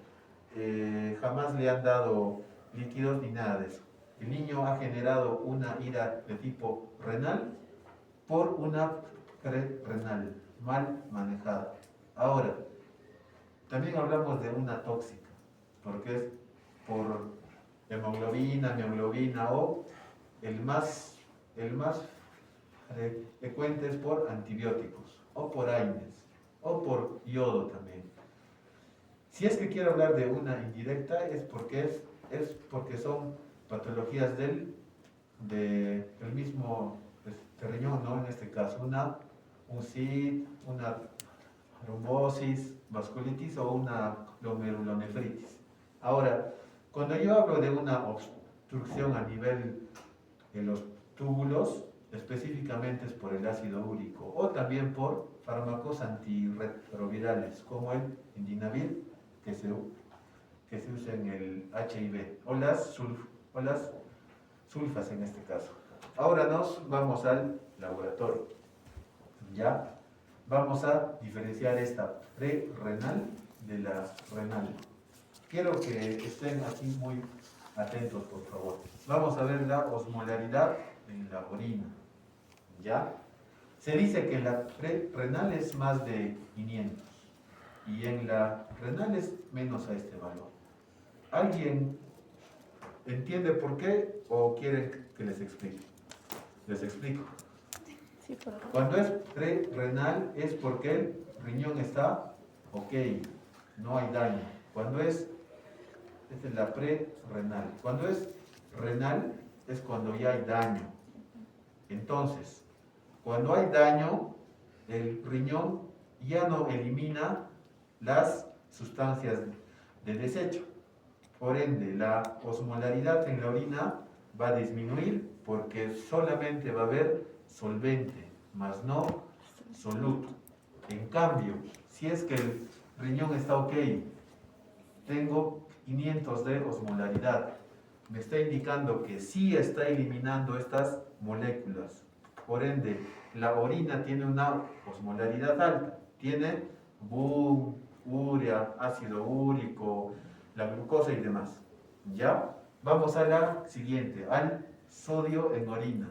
S1: jamás le han dado líquidos ni nada de eso. El niño ha generado una ira de tipo renal por una prerrenal mal manejada. Ahora, también hablamos de una tóxica, porque es por hemoglobina, mioglobina o el más frecuente es por antibióticos o por AINES o por yodo también. Si es que quiero hablar de una indirecta es porque son patologías del mismo riñón, ¿no? En este caso, un SID, una trombosis, vasculitis o una glomerulonefritis. Ahora, cuando yo hablo de una obstrucción a nivel de los túbulos, específicamente es por el ácido úrico o también por fármacos antirretrovirales como el indinavir que se usa en el HIV o las sulfas en este caso. Ahora nos vamos al laboratorio. Ya vamos a diferenciar esta prerrenal de la renal. Quiero que estén aquí muy atentos, por favor. Vamos a ver la osmolaridad en la orina. ¿Ya? Se dice que la prerrenal es más de 500 y en la renal es menos a este valor. ¿Alguien entiende por qué o quieren que les explique? Les explico.
S4: Sí, por favor.
S1: Cuando es prerrenal es porque el riñón está ok, no hay daño. Esta es la prerrenal. Cuando es renal es cuando ya hay daño. Entonces, cuando hay daño, el riñón ya no elimina las sustancias de desecho. Por ende, la osmolaridad en la orina va a disminuir porque solamente va a haber solvente, más no soluto. En cambio, si es que el riñón está ok, tengo 500 de osmolaridad, me está indicando que sí está eliminando estas moléculas. Por ende, la orina tiene una osmolaridad alta, tiene BUN, urea, ácido úrico, la glucosa y demás. ¿Ya? Vamos a la siguiente, al sodio en orina.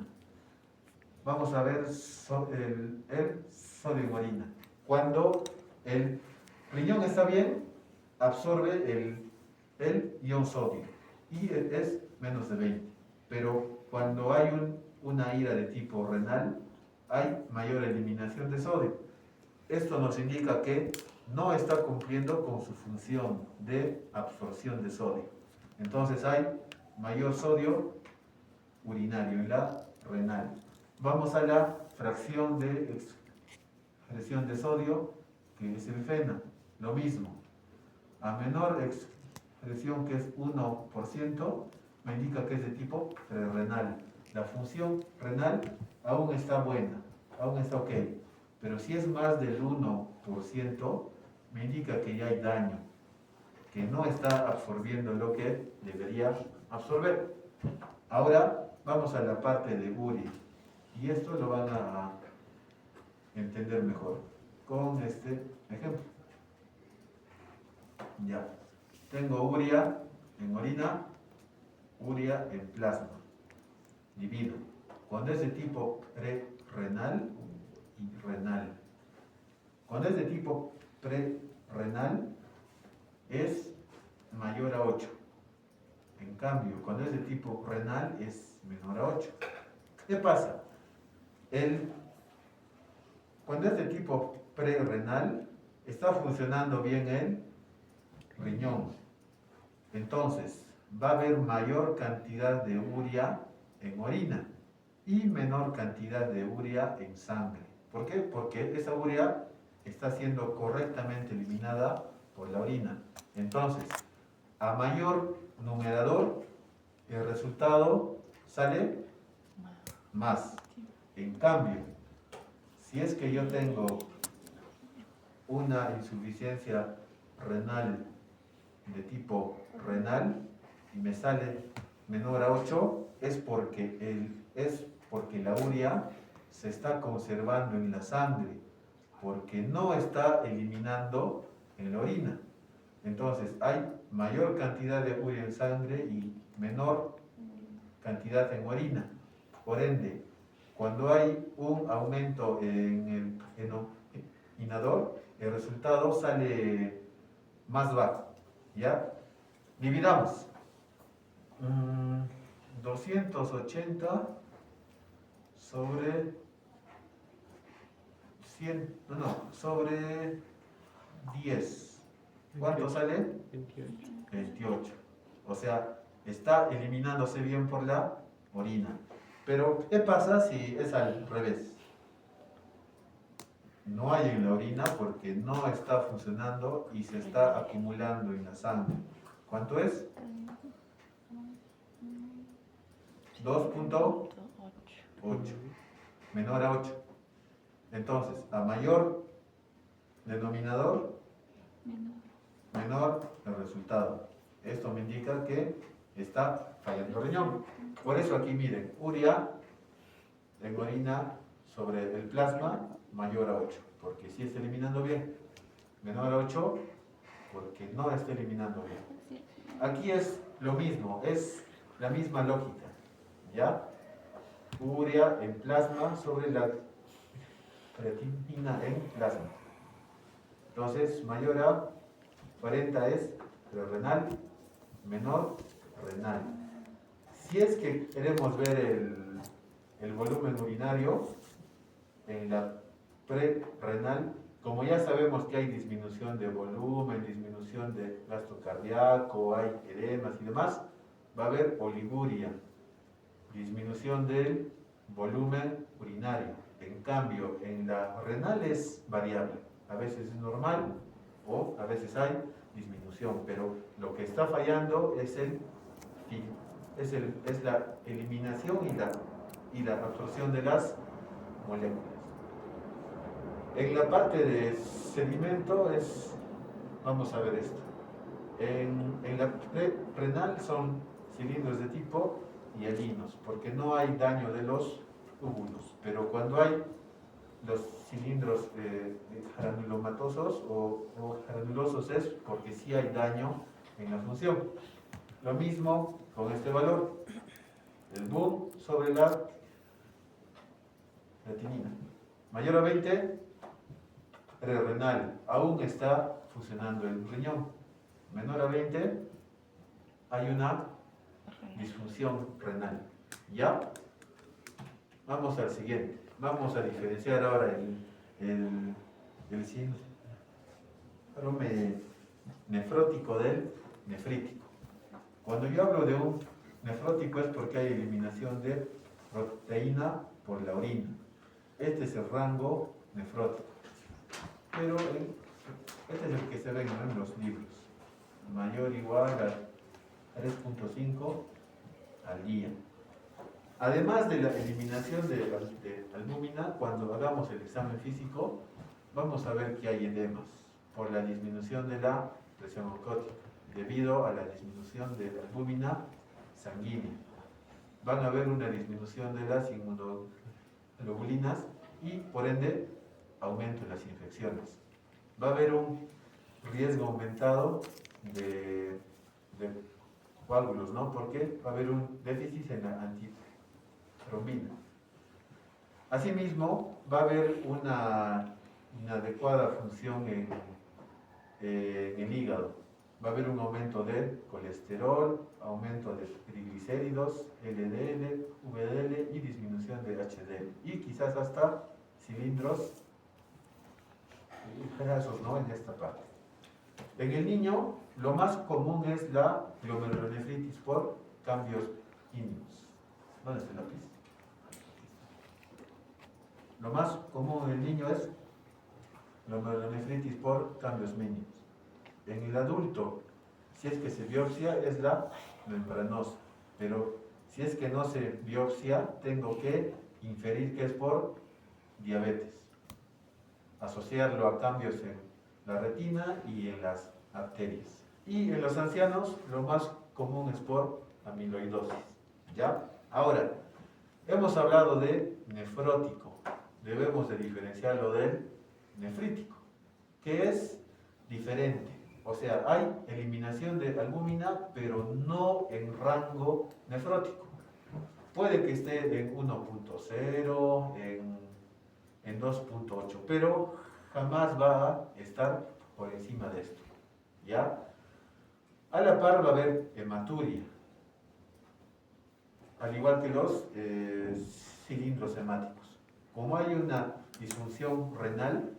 S1: Vamos a ver el sodio en orina. Cuando el riñón está bien, absorbe el ion sodio y es menos de 20. Pero cuando hay una ira de tipo renal, hay mayor eliminación de sodio. Esto nos indica que no está cumpliendo con su función de absorción de sodio. Entonces hay mayor sodio urinario en la renal. Vamos a la fracción de excreción de sodio, que es el FENA. Lo mismo. A menor excreción, que es 1%, me indica que es de tipo prerrenal. La función renal aún está buena, aún está ok. Pero si es más del 1%, me indica que ya hay daño, que no está absorbiendo lo que debería absorber. Ahora vamos a la parte de urea. Y esto lo van a entender mejor con este ejemplo. Ya. Tengo urea en orina, urea en plasma. Divido. Cuando es de tipo prerrenal y renal. Cuando es de tipo prerrenal es mayor a 8. En cambio, cuando es de tipo renal es menor a 8. ¿Qué pasa? Cuando es de tipo prerrenal está funcionando bien el riñón. Entonces, va a haber mayor cantidad de urea en orina y menor cantidad de urea en sangre. ¿Por qué? Porque esa urea está siendo correctamente eliminada por la orina. Entonces, a mayor numerador, el resultado sale más. En cambio, si es que yo tengo una insuficiencia renal de tipo renal y me sale menor a 8, es porque la urea se está conservando en la sangre, porque no está eliminando en la orina. Entonces hay mayor cantidad de urea en sangre y menor cantidad en orina. Por ende, cuando hay un aumento en el denominador, el resultado sale más bajo. ¿Ya? Dividamos. 280 sobre 100, sobre 10. ¿Cuánto sale?
S2: 28.
S1: 28. O sea, está eliminándose bien por la orina. Pero, ¿qué pasa si es al revés? No hay en la orina porque no está funcionando y se está acumulando en la sangre. ¿Cuánto es? 2.8. Menor a 8. Entonces, a mayor denominador, menor el resultado. Esto me indica que está fallando el riñón. Por eso aquí miren, urea en orina sobre el plasma mayor a 8, porque sí está eliminando bien. Menor a 8, porque no está eliminando bien. Aquí es lo mismo, es la misma lógica. ¿Ya? Urea en plasma sobre la creatinina en plasma. Entonces, mayor a 40 es renal, menor renal. Si es que queremos ver el volumen urinario en la prerrenal, como ya sabemos que hay disminución de volumen, disminución de gasto cardíaco, hay edemas y demás, va a haber oliguria, disminución del volumen urinario. En cambio, en la renal es variable. A veces es normal o a veces hay disminución, pero lo que está fallando es la eliminación y la absorción de las moléculas. En la parte de sedimento vamos a ver esto. En la renal son cilindros de tipo hialinos, porque no hay daño de los túbulos, pero cuando hay los cilindros granulomatosos o granulosos es porque sí hay daño en la función. Lo mismo con este valor, el BUN sobre la creatinina. Mayor a 20, renal, aún está funcionando el riñón. Menor a 20, hay una disfunción renal. ¿Ya? Vamos al siguiente. Vamos a diferenciar ahora el síndrome nefrótico del nefrítico. Cuando yo hablo de un nefrótico es porque hay eliminación de proteína por la orina. Este es el rango nefrótico. Pero este es el que se ve en los libros. Mayor o igual a 3.5 al día. Además de la eliminación de albúmina, cuando hagamos el examen físico, vamos a ver que hay edemas por la disminución de la presión oncótica, debido a la disminución de la albúmina sanguínea. Van a haber una disminución de las inmunoglobulinas y, por ende, aumento en las infecciones. Va a haber un riesgo aumentado de coágulos, ¿no? Porque va a haber un déficit en la antitrombina. Asimismo, va a haber una inadecuada función en el hígado. Va a haber un aumento de colesterol, aumento de triglicéridos, LDL, VDL y disminución de HDL. Y quizás hasta cilindros grasos, ¿no? En esta parte. En el niño, lo más común es la glomerulonefritis por cambios mínimos. ¿Dónde está el lápiz? Lo más común en el niño es glomerulonefritis por cambios mínimos. En el adulto, si es que se biopsia, es la membranosa. Pero si es que no se biopsia, tengo que inferir que es por diabetes. Asociarlo a cambios en la retina y en las arterias. Y en los ancianos, lo más común es por amiloidosis. ¿Ya? Ahora, hemos hablado de nefrótico. Debemos de diferenciarlo del nefrítico, que es diferente. O sea, hay eliminación de albúmina, pero no en rango nefrótico. Puede que esté en 1.0, en 2.8, pero jamás va a estar por encima de esto. ¿Ya? A la par va a haber hematuria, al igual que los cilindros hemáticos. Como hay una disfunción renal,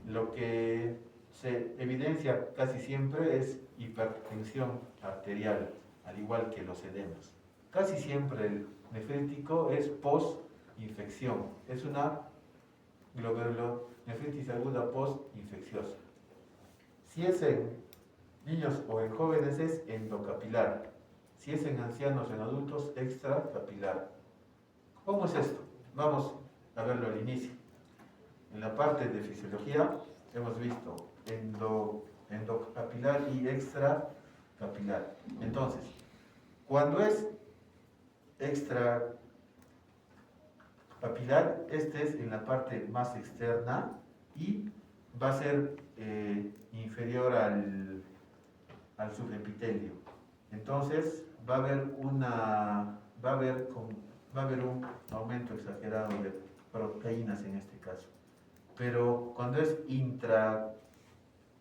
S1: lo que se evidencia casi siempre es hipertensión arterial, al igual que los edemas. Casi siempre el nefrítico es post-infección, es una glomerulonefritis aguda post-infecciosa. Si es en niños o en jóvenes es endocapilar, si es en ancianos o en adultos extracapilar. ¿Cómo es esto? Vamos a verlo al inicio. En la parte de fisiología hemos visto endocapilar y extracapilar. Entonces, cuando es extracapilar, este es en la parte más externa y va a ser inferior al subepitelio. Entonces, va a haber un aumento exagerado de proteínas en este caso. Pero cuando es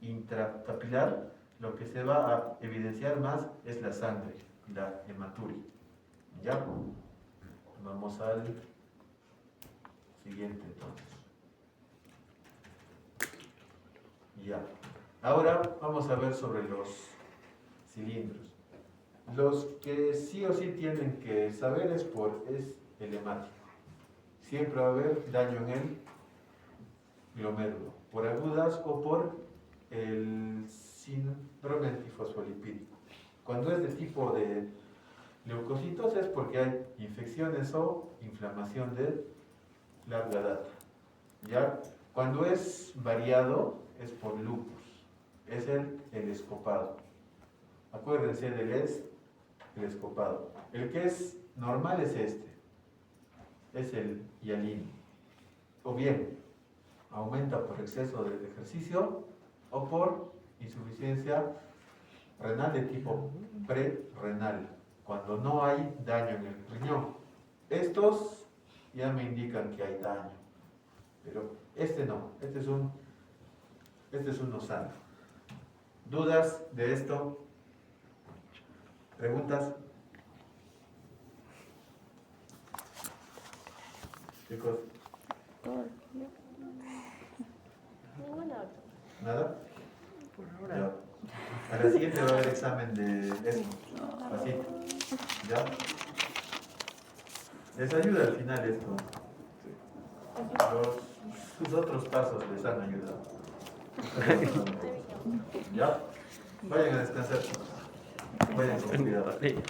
S1: intracapilar, lo que se va a evidenciar más es la sangre, la hematuria. ¿Ya? Vamos al siguiente entonces. Ya. Ahora vamos a ver sobre los cilindros. Los que sí o sí tienen que saber es el hemático. Siempre va a haber daño en el glomérulo, por agudas o por el síndrome antifosfolipídico. Cuando es de tipo de leucocitos es porque hay infecciones o inflamación de larga data. ¿Ya? Cuando es variado es por lupus, es el escopado. Acuérdense del el escopado. El que es normal es este, es el hialino. O bien, aumenta por exceso de ejercicio o por insuficiencia renal de tipo prerrenal, cuando no hay daño en el riñón. Estos ya me indican que hay daño, pero este no, este es uno sano. ¿Dudas de esto? ¿Preguntas? Chicos, ¿nada?
S2: Por
S1: Ya.
S2: ahora.
S1: A la siguiente va a haber examen de esto, así, ¿ya? Les ayuda al final esto. Sus otros pasos les han ayudado. ¿Ya? Vayan a descansar. Vayan con cuidado.
S4: ¿Qué?